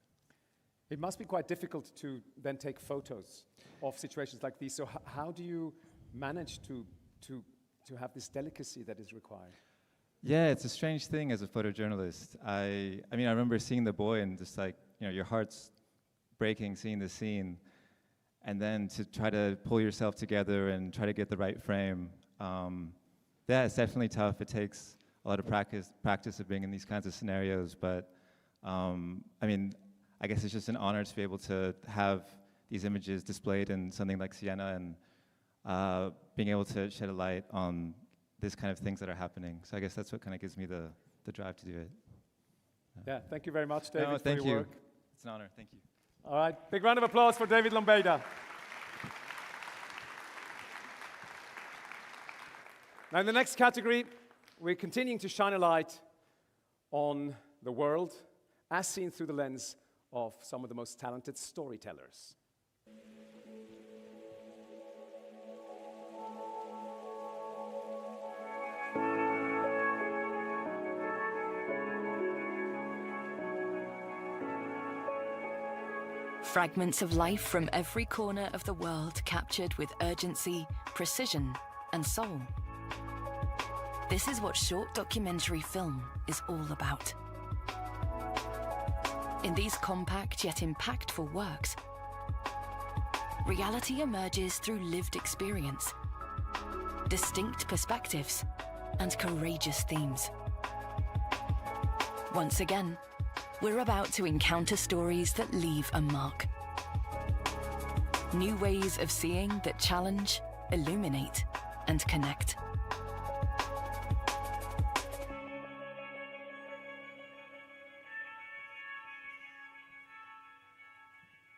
It must be quite difficult to then take photos of situations like these. So how do you manage to have this delicacy that is required? Yeah, it's a strange thing as a photojournalist. I mean, I remember seeing the boy and just like, your heart's breaking seeing the scene. And then to try to pull yourself together and try to get the right frame. Yeah, it's definitely tough. It takes a lot of practice of being in these kinds of scenarios. But I mean, I guess it's just an honor to be able to have these images displayed in something like Siena and being able to shed a light on this kind of things that are happening. So I guess that's what kind of gives me the drive to do it. Yeah, thank you very much, David, no, for your work. It's an honor, thank you. All right, big round of applause for David Lombeda. Now in the next category, we're continuing to shine a light on the world as seen through the lens of some of the most talented storytellers. Fragments of life from every corner of the world captured with urgency, precision, and soul. This is what short documentary film is all about. In these compact yet impactful works, reality emerges through lived experience, distinct perspectives, and courageous themes. Once again, we're about to encounter stories that leave a mark. New ways of seeing that challenge, illuminate, and connect.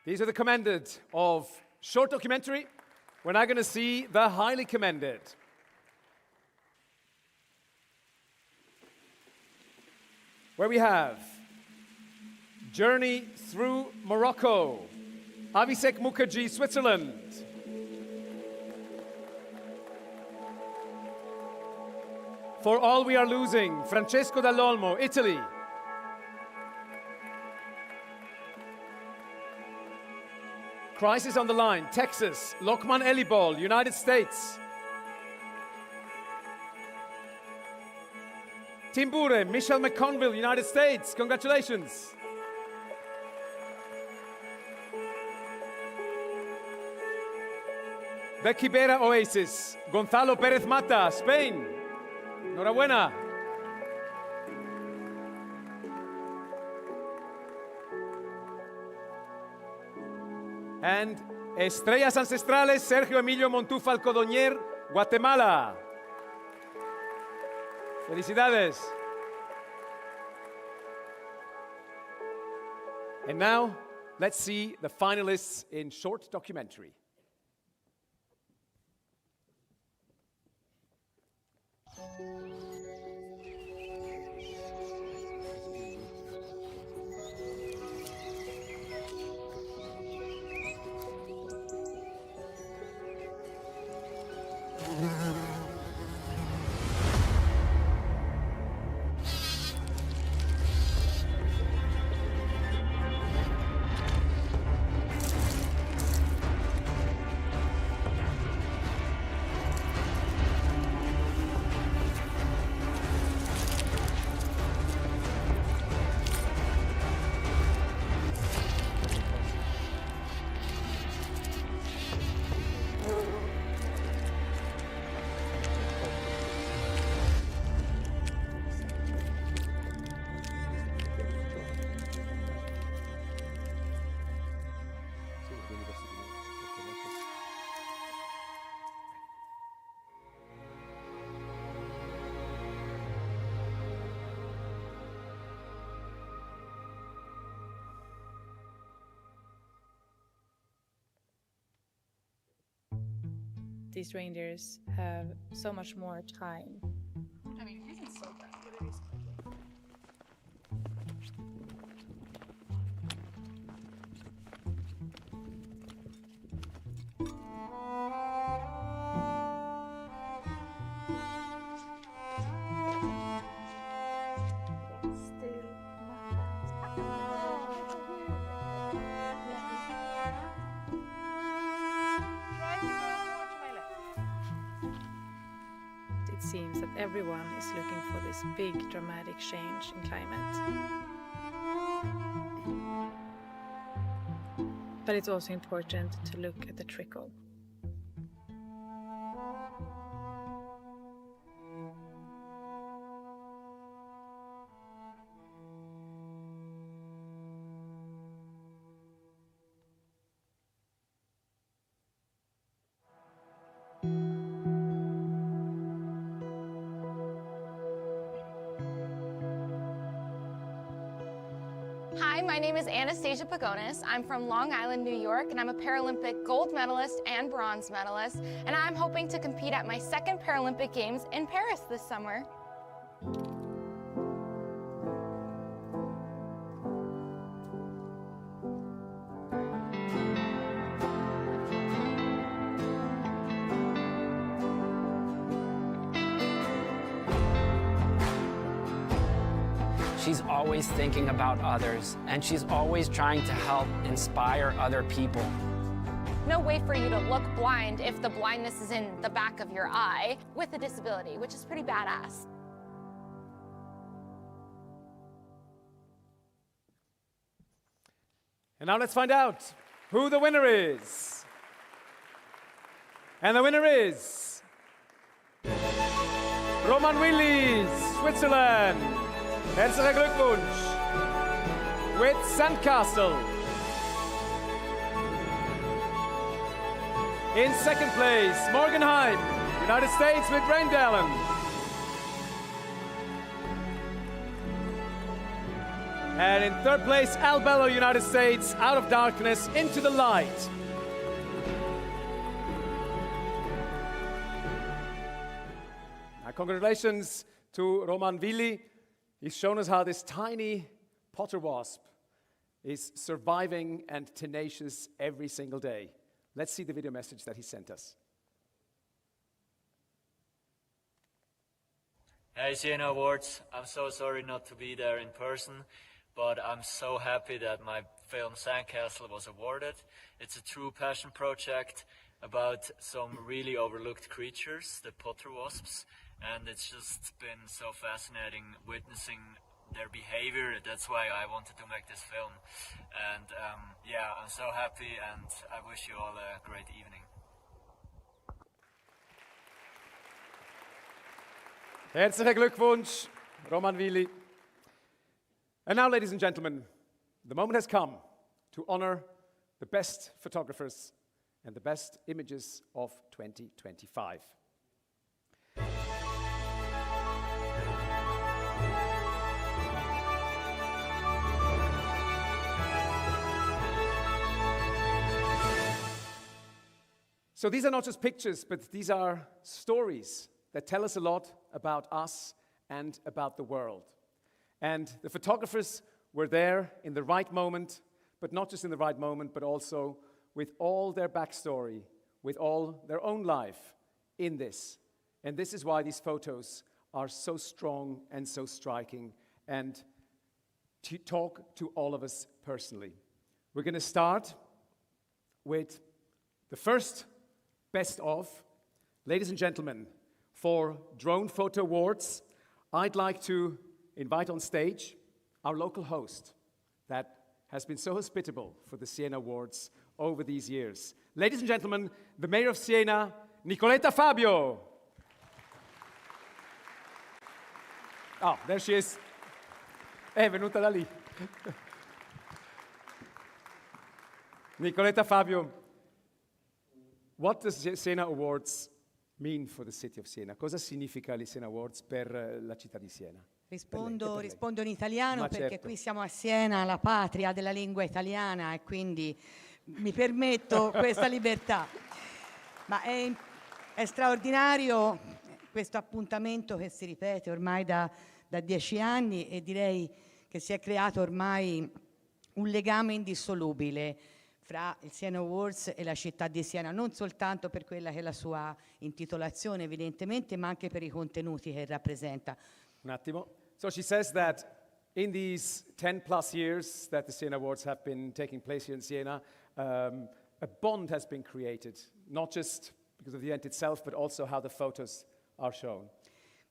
These are the commended of short documentary. We're now going to see the highly commended. Where we have Journey Through Morocco, Abhishek Mukherjee, Switzerland. For All We Are Losing, Francesco Dall'Olmo, Italy. Crisis on the Line, Texas, Lokman Elibol, United States. Timbure, Michelle McConville, United States. Congratulations. Becky Bera, Oasis. Gonzalo Pérez Mata, Spain. Enhorabuena. And Estrellas Ancestrales, Sergio Emilio Montúfar Codoñer, Guatemala. Felicidades. And now, let's see the finalists in short documentary. These reindeers have so much more time. I mean, it isn't so bad, but it is quickly. It seems that everyone is looking for this big dramatic change in climate. But it's also important to look at the trickle. Hi, my name is Anastasia Pagonis. I'm from Long Island, New York, and I'm a Paralympic gold medalist and bronze medalist, and I'm hoping to compete at my second Paralympic Games in Paris this summer. She's always thinking about others, and she's always trying to help inspire other people. No way for you to look blind if the blindness is in the back of your eye with a disability, which is pretty badass. And now let's find out who the winner is. And the winner is Roman Willis, Switzerland. Herzlichen Glückwunsch with Sandcastle. In second place, Morgenheim, United States with Rheindalen. And in third place, Albello, United States, Out of Darkness into the Light. Now, congratulations to Roman Willi. He's shown us how this tiny potter wasp is surviving and tenacious every single day. Let's see the video message that he sent us. Hey, Siena Awards. I'm so sorry not to be there in person, but I'm so happy that my film Sandcastle was awarded. It's a true passion project about some really overlooked creatures, the potter wasps. And it's just been so fascinating witnessing their behavior. That's why I wanted to make this film. And yeah, I'm so happy, and I wish you all a great evening. Herzlichen Glückwunsch, Roman Willi. And now, ladies and gentlemen, the moment has come to honor the best photographers and the best images of 2025. So these are not just pictures, but these are stories that tell us a lot about us and about the world. And the photographers were there in the right moment, but not just in the right moment, but also with all their backstory, with all their own life in this. And this is why these photos are so strong and so striking and to talk to all of us personally. We're going to start with the first best of. Ladies and gentlemen, for Drone Photo Awards, I'd like to invite on stage our local host that has been so hospitable for the Siena Awards over these years. Ladies and gentlemen, the Mayor of Siena, Nicoletta Fabio. Oh, there she is. È venuta da lì. Nicoletta Fabio, what does Siena Awards mean for the city of Siena? Cosa significa i Siena Awards per la città di Siena? Rispondo in italiano perché certo. qui siamo a Siena, la patria della lingua italiana, e quindi mi permetto questa libertà. Ma è straordinario questo appuntamento che si ripete ormai da 10 anni, e direi che si è creato ormai un legame indissolubile fra il Siena Awards e la città di Siena, non soltanto per quella che è la sua intitolazione evidentemente, ma anche per i contenuti che rappresenta. Un attimo. So she says that in these 10 plus years that the Siena Awards have been taking place here in Siena, a bond has been created, not just because of the event itself, but also how the photos are shown.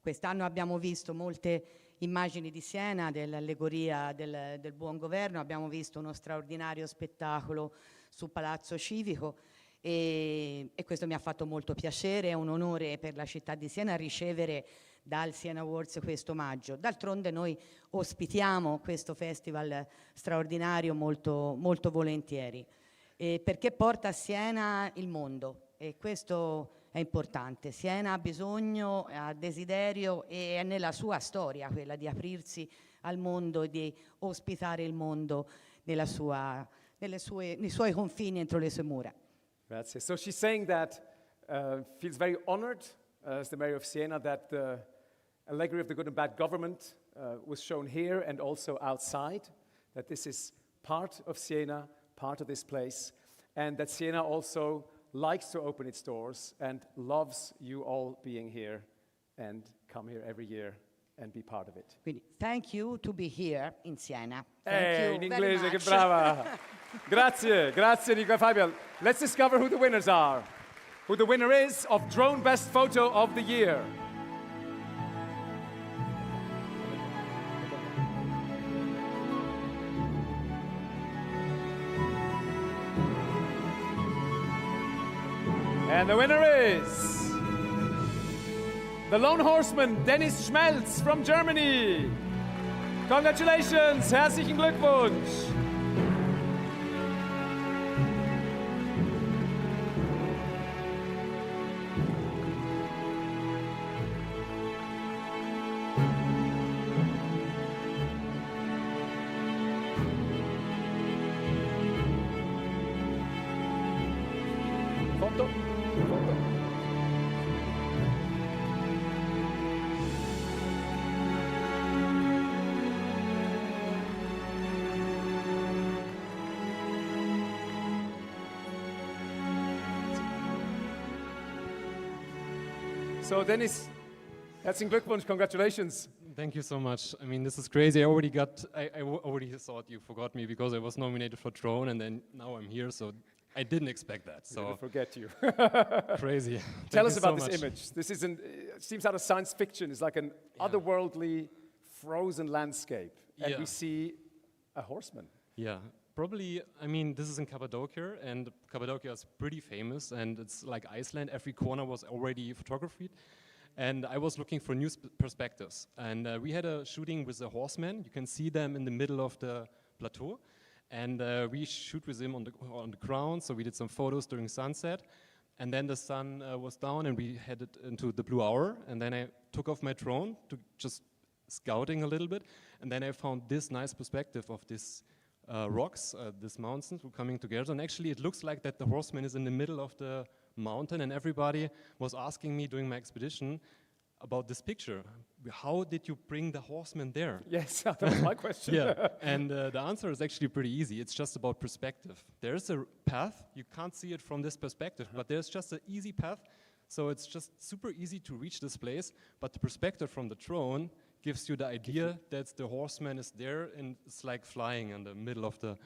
Quest'anno abbiamo visto molte immagini di Siena, dell'allegoria del buon governo, abbiamo visto uno straordinario spettacolo sul Palazzo Civico e questo mi ha fatto molto piacere, è un onore per la città di Siena ricevere dal Siena Awards questo omaggio. D'altronde noi ospitiamo questo festival straordinario molto, molto volentieri, perché porta a Siena il mondo, e questo è importante. Siena ha bisogno, ha desiderio, e è nella sua storia quella di aprirsi al mondo e di ospitare il mondo nei suoi confini, entro le sue mura. Grazie. So she's saying that feels very honored as the Mayor of Siena that the allegory of the good and bad government was shown here and also outside, that this is part of Siena, part of this place, and that Siena also likes to open its doors and loves you all being here and come here every year and be part of it. Quindi, thank you to be here in Siena. Thank you In very inglese, much. che brava! Grazie, grazie Nicola Fabio. Let's discover who the winners are. Who the winner is of Drone Best Photo of the Year. And the winner is the Lone Horseman, Dennis Schmelz from Germany. Congratulations, herzlichen Glückwunsch. Foto. So Dennis, herzlichen Glückwunsch, congratulations. Thank you so much. I mean, this is crazy. I already thought you forgot me because I was nominated for Drone, and then now I'm here, so I didn't expect that. So We'll forget you. Crazy. Tell Thank us you about so this much. image. This isn't, it seems out of science fiction. It's like an otherworldly, frozen landscape, and Yeah. we see a horseman. Yeah, probably, I mean, this is in Cappadocia, and Cappadocia is pretty famous, and it's like Iceland. Every corner was already photographed. And I was looking for new perspectives. And we had a shooting with the horsemen. You can see them in the middle of the plateau. And we shoot with him on the ground, so we did some photos during sunset. And then the sun was down, and we headed into the blue hour. And then I took off my drone to just scouting a little bit. And then I found this nice perspective of this rocks, these mountains were coming together. And actually, it looks like that the horseman is in the middle of the mountain, and everybody was asking me during my expedition about this picture. How did you bring the horsemen there? Yes, that was my question. Yeah, and the answer is actually pretty easy. It's just about perspective. There's a path, you can't see it from this perspective, but there's just an easy path, so it's just super easy to reach this place, but the perspective from the drone gives you the idea that the horseman is there, and it's like flying in the middle of the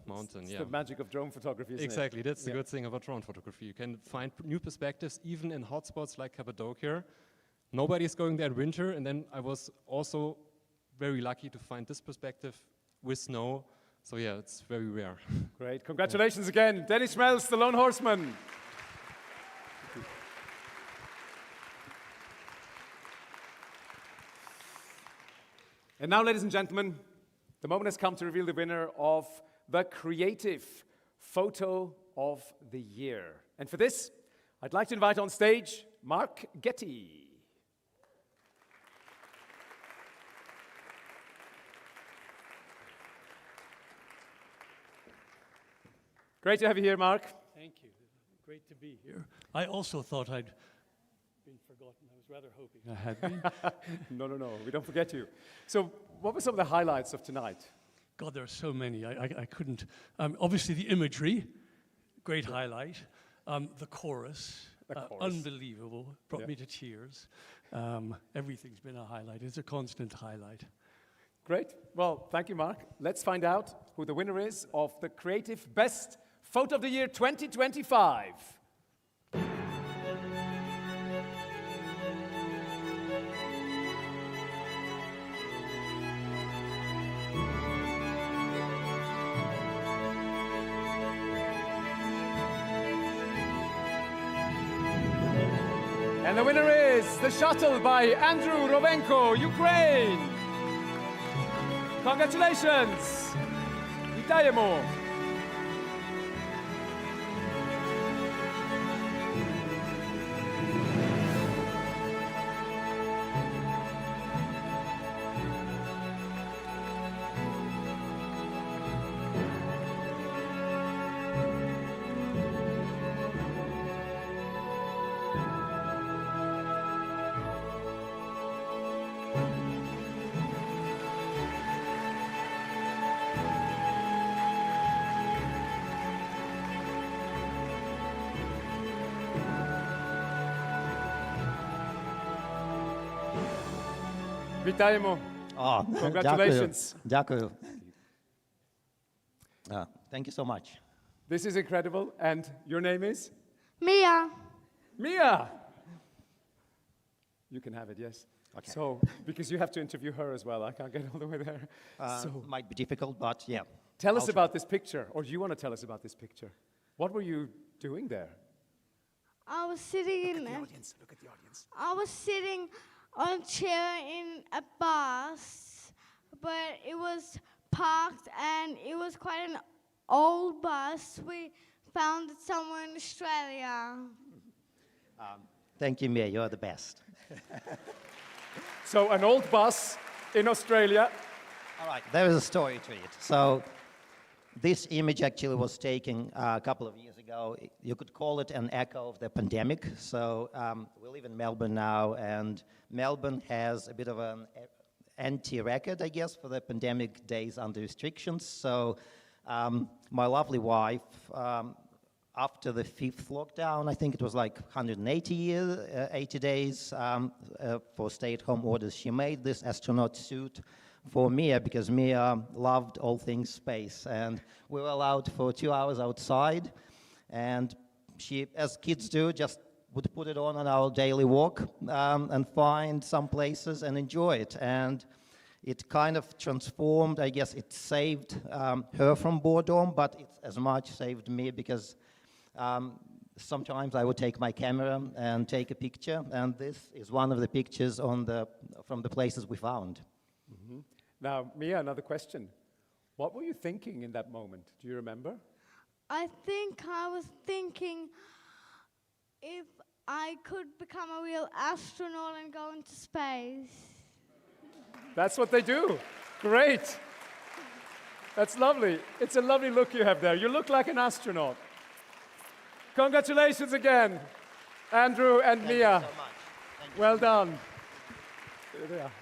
mountain. It's the magic of drone photography, isn't Exactly, it? that's the good thing about drone photography. You can find new perspectives even in hotspots like Cappadocia. Nobody's going there in winter, and then I was also very lucky to find this perspective with snow. So yeah, it's very rare. Great, congratulations again. Dennis Schmelz, the Lone Horseman. And now, ladies and gentlemen, the moment has come to reveal the winner of the Creative Photo of the Year. And for this, I'd like to invite on stage Mark Getty. Great to have you here, Mark. Thank you. Great to be here. I also thought I'd been forgotten. I was rather hoping I had been. No, we don't forget you. So what were some of the highlights of tonight? God, there are so many. I couldn't. Obviously, the imagery, great highlight. The chorus, unbelievable. Brought me to tears. Everything's been a highlight. It's a constant highlight. Great. Well, thank you, Mark. Let's find out who the winner is of the Creative Best Photo of the Year 2025. And the winner is The Shuttle by Andrew Rovenko, Ukraine. Congratulations. Вітаємо. Вітаємо. Congratulations. Дякую. Thank you so much. This is incredible. And your name is? Mia. Mia. You can have it, yes. Okay. So, because you have to interview her as well, I can't get all the way there. Might be difficult, but yeah. Tell us about this picture, or do you want to tell us about this picture? What were you doing there? I was sitting in Look at the audience. I was sitting on a chair in a bus, but it was parked and it was quite an old bus. We found it somewhere in Australia. Thank you, Mia. You're the best. So an old bus in Australia. All right, there is a story to it. So this image actually was taken a couple of years ago. You could call it an echo of the pandemic. So we live in Melbourne now, and Melbourne has a bit of an anti-record, I guess, for the pandemic days under restrictions. So my lovely wife, after the 5th lockdown, I think it was like 80 days for stay-at-home orders, she made this astronaut suit for Mia, because Mia loved all things space. And we were allowed for 2 hours outside, and she, as kids do, just would put it on our daily walk and find some places and enjoy it. And it kind of transformed, I guess it saved her from boredom, but it as much saved me, because sometimes I would take my camera and take a picture, and this is one of the pictures from the places we found. Mm-hmm. Now, Mia, another question. What were you thinking in that moment? Do you remember? I think I was thinking if I could become a real astronaut and go into space. That's what they do. Great. That's lovely. It's a lovely look you have there. You look like an astronaut. Congratulations again, Andrew and Thank you Mia. so much. Thank you Well so much. done. There they are.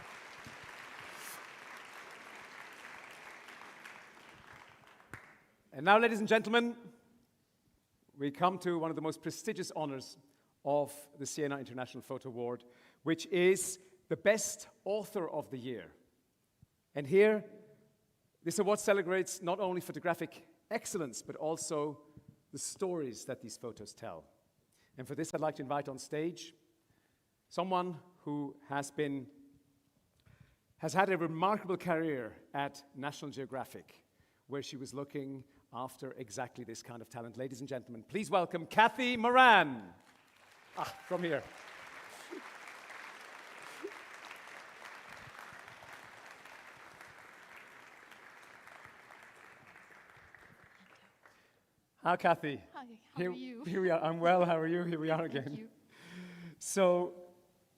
And now, ladies and gentlemen, we come to one of the most prestigious honors of the Siena International Photo Award, which is the Best Author of the Year. And here, this award celebrates not only photographic excellence, but also the stories that these photos tell. And for this, I'd like to invite on stage someone who has had a remarkable career at National Geographic, where she was looking after exactly this kind of talent. Ladies and gentlemen, please welcome Kathy Moran. From here. Hi, Kathy. Hi, how are you? Here we are. I'm well. How are you? Here we are again. Thank you. So,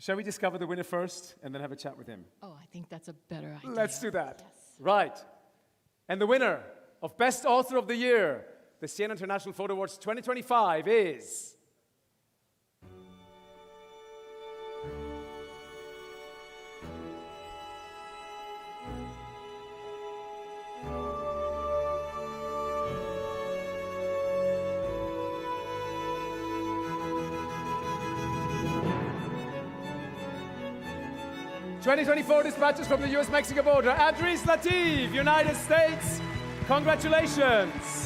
shall we discover the winner first and then have a chat with him? Oh, I think that's a better idea. Let's do that. Yes. Right. And the winner of Best Author of the Year, the Siena International Photo Awards 2025 is... '24 dispatches from the US-Mexico border. Adris Latif, United States. Congratulations.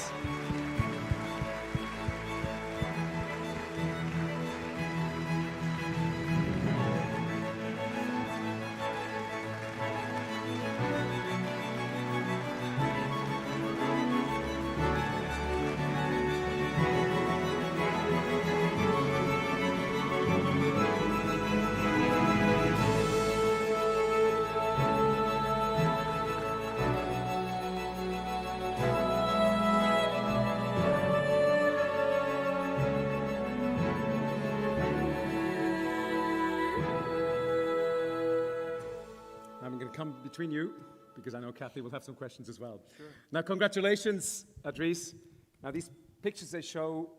I'm going to come between you, because I know Kathy will have some questions as well. Sure. Now, congratulations, Adris. Now, these pictures, they show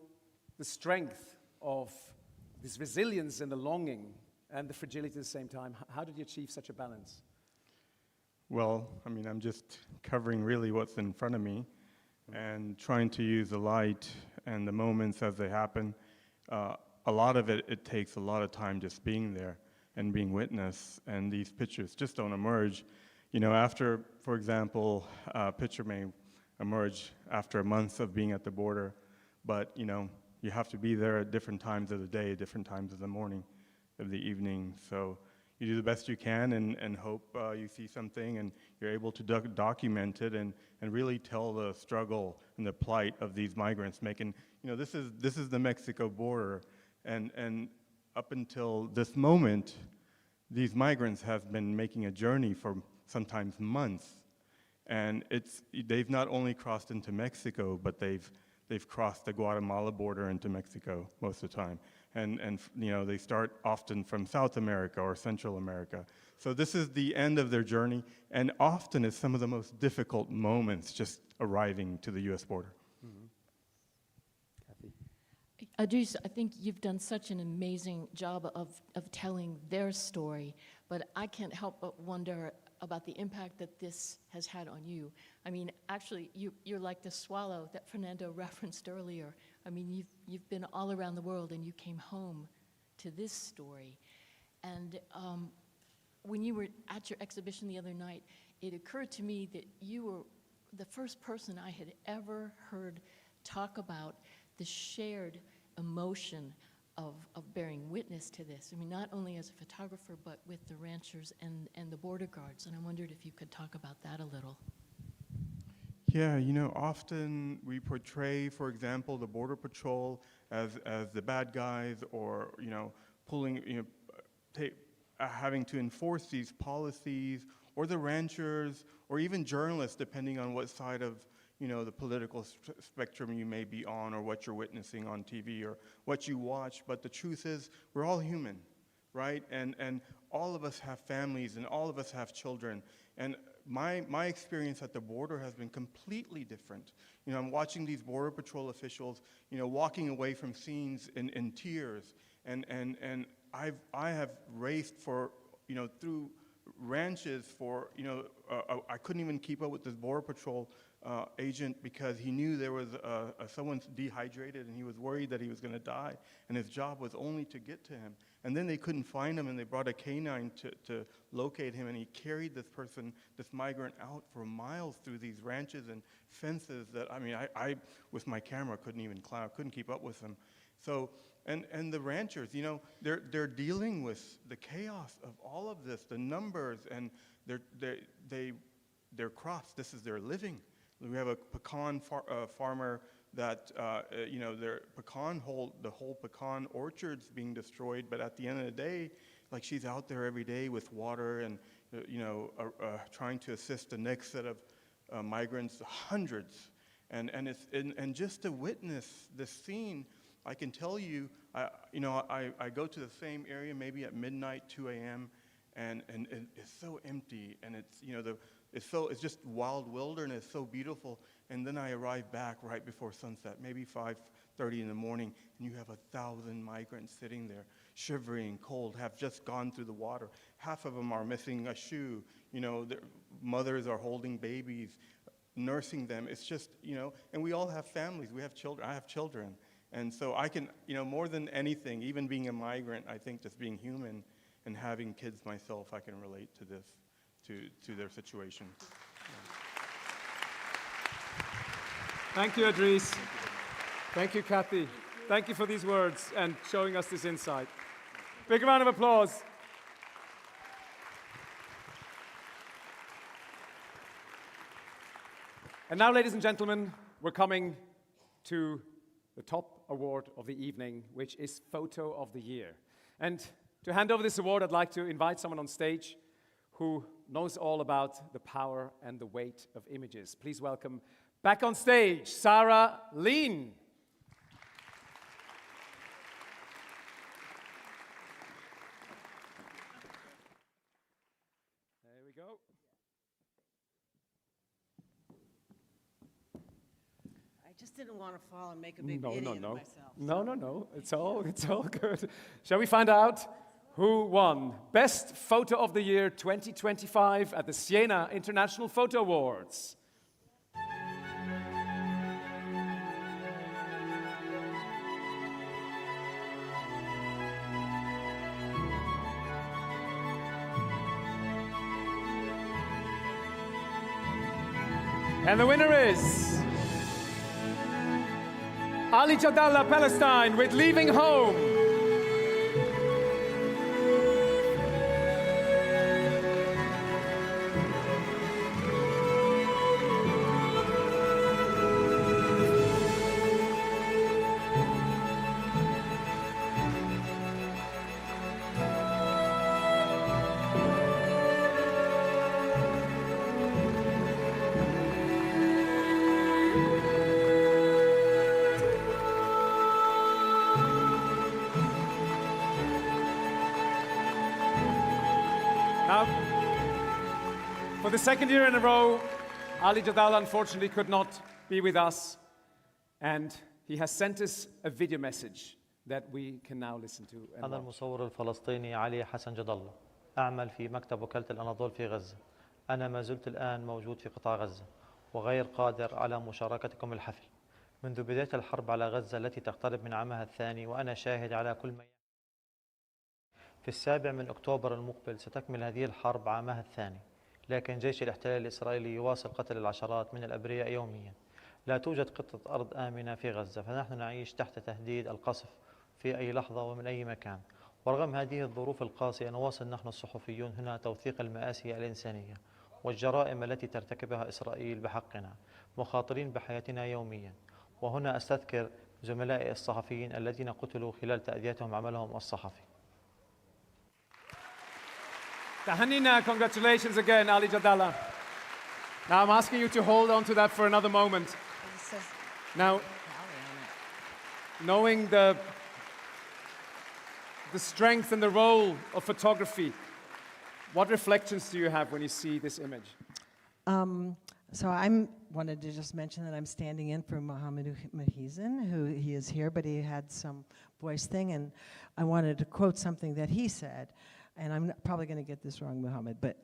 the strength of this resilience and the longing and the fragility at the same time. How did you achieve such a balance? Well, I mean, I'm just covering really what's in front of me and trying to use the light and the moments as they happen. A lot of it takes a lot of time just being there and being witness, and these pictures just don't emerge. You know, after, for example, a picture may emerge after a month of being at the border, but, you know, you have to be there at different times of the day, different times of the morning, of the evening. So you do the best you can and hope you see something and you're able to document it and really tell the struggle and the plight of these migrants making, you know, this is the Mexico border, and up until this moment, these migrants have been making a journey for sometimes months. And they've not only crossed into Mexico, but they've crossed the Guatemala border into Mexico most of the time. And you know, they start often from South America or Central America. So this is the end of their journey, and often it's some of the most difficult moments just arriving to the US border. Adris, I think you've done such an amazing job of telling their story, but I can't help but wonder about the impact that this has had on you. I mean, actually, you're like the swallow that Fernando referenced earlier. I mean, you've been all around the world and you came home to this story. And when you were at your exhibition the other night, it occurred to me that you were the first person I had ever heard talk about the shared emotion of bearing witness to this. I mean, not only as a photographer, but with the ranchers and the border guards. And I wondered if you could talk about that a little. Yeah, you know, often we portray, for example, the Border Patrol as the bad guys, or, you know, pulling, you know, having to enforce these policies, or the ranchers, or even journalists, depending on what side of, you know, the political spectrum you may be on, or what you're witnessing on TV, or what you watch. But the truth is, we're all human, right? And all of us have families, and all of us have children. And my experience at the border has been completely different. You know, I'm watching these Border Patrol officials, you know, walking away from scenes in tears, and I have raced for, you know, through ranches for, you know, I couldn't even keep up with this Border Patrol agent because he knew there was someone dehydrated and he was worried that he was going to die, and his job was only to get to him. And then they couldn't find him, and they brought a canine to locate him, and he carried this person, this migrant, out for miles through these ranches and fences that, I mean, I with my camera couldn't keep up with them. So, and the ranchers, you know, they're dealing with the chaos of all of this, the numbers, and their crops. This is their living. We have a pecan farmer that, you know, the whole pecan orchard's being destroyed, but at the end of the day, like, she's out there every day with water and, you know, trying to assist the next set of migrants, hundreds. And just to witness this scene, I can tell you, you know, I go to the same area maybe at midnight, 2 a.m., and it's so empty, and it's, you know, it's just wild wilderness, so beautiful. And then I arrive back right before sunset, maybe 5:30 in the morning, and you have 1,000 migrants sitting there, shivering, cold, have just gone through the water. Half of them are missing a shoe. You know, their mothers are holding babies, nursing them. It's just, you know, and we all have families. We have children. I have children. And so I can, you know, more than anything, even being a migrant, I think just being human and having kids myself, I can relate to this, to their situation. Thank you, Idris. Thank you, Kathy. Thank you for these words and showing us this insight. Big round of applause. And now, ladies and gentlemen, we're coming to the top award of the evening, which is Photo of the Year. And to hand over this award, I'd like to invite someone on stage who knows all about the power and the weight of images. Please welcome back on stage, Sarah Lean. There we go. I just didn't want to fall and make a big idiot of myself. No. It's all good. Shall we find out who won Best Photo of the Year 2025 at the Siena International Photo Awards? And the winner is Ali Jadallah, Palestine, with Leaving Home. For the second year in a row, Ali Jadallah unfortunately could not be with us, and he has sent us a video message that we can now listen to. أنا المصور الفلسطيني علي حسن جد الله، أعمل في مكتب وكالة الأناضول في غزة. أنا ما زلت الآن موجود في قطاع غزة وغير قادر على مشاركتكم الحفل. منذ بداية الحرب على غزة التي تقترب من عامها الثاني وأنا شاهد على كل ما في 7 أكتوبر المقبل ستكمل هذه الحرب عامها الثاني، لكن جيش الاحتلال الإسرائيلي يواصل قتل العشرات من الأبرياء يوميا. لا توجد قطعة أرض آمنة في غزة، فنحن نعيش تحت تهديد القصف في أي لحظة ومن أي مكان. ورغم هذه الظروف القاسية نواصل نحن الصحفيون هنا توثيق المآسي الإنسانية والجرائم التي ترتكبها إسرائيل بحقنا، مخاطرين بحياتنا يوميا. وهنا أستذكر زملائي الصحفيين الذين قتلوا خلال تأديتهم عملهم الصحفي. Tahanina, congratulations again, Ali Jadallah. Now I'm asking you to hold on to that for another moment. Now, knowing the strength and the role of photography, what reflections do you have when you see this image? So I wanted to just mention that I'm standing in for Mohammed Mahizan, who he is here, but he had some voice thing, and I wanted to quote something that he said, and I'm probably going to get this wrong, Mohammed, but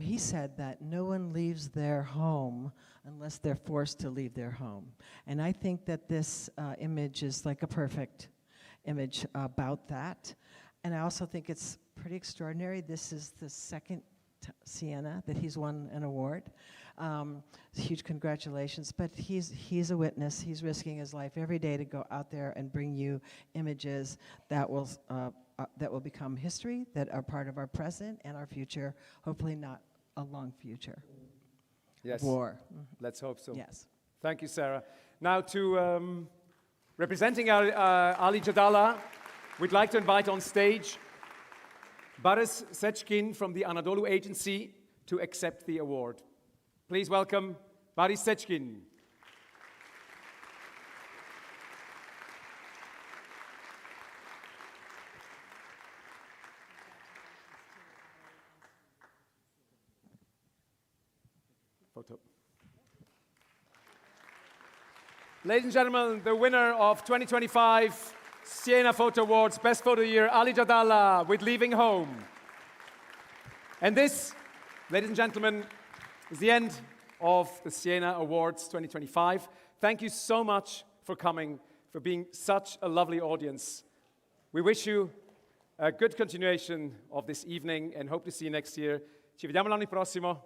he said that no one leaves their home unless they're forced to leave their home. And I think that this image is like a perfect image about that. And I also think it's pretty extraordinary. This is the second Siena that he's won an award. Huge congratulations, but he's a witness. He's risking his life every day to go out there and bring you images that will become history, that are part of our present and our future, hopefully not a long future. Yes. War. Let's hope so. Yes. Thank you, Sarah. Now to representing Ali Jadallah, we'd like to invite on stage Baris Sechkin from the Anadolu Agency to accept the award. Please welcome Baris Sechkin. Photo. Ladies and gentlemen, the winner of 2025 Siena Photo Awards Best Photo Year, Ali Jadallah with Leaving Home. And this, ladies and gentlemen, is the end of the Siena Awards 2025. Thank you so much for coming, for being such a lovely audience. We wish you a good continuation of this evening and hope to see you next year. Ci vediamo l'anno prossimo.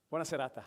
Buona serata.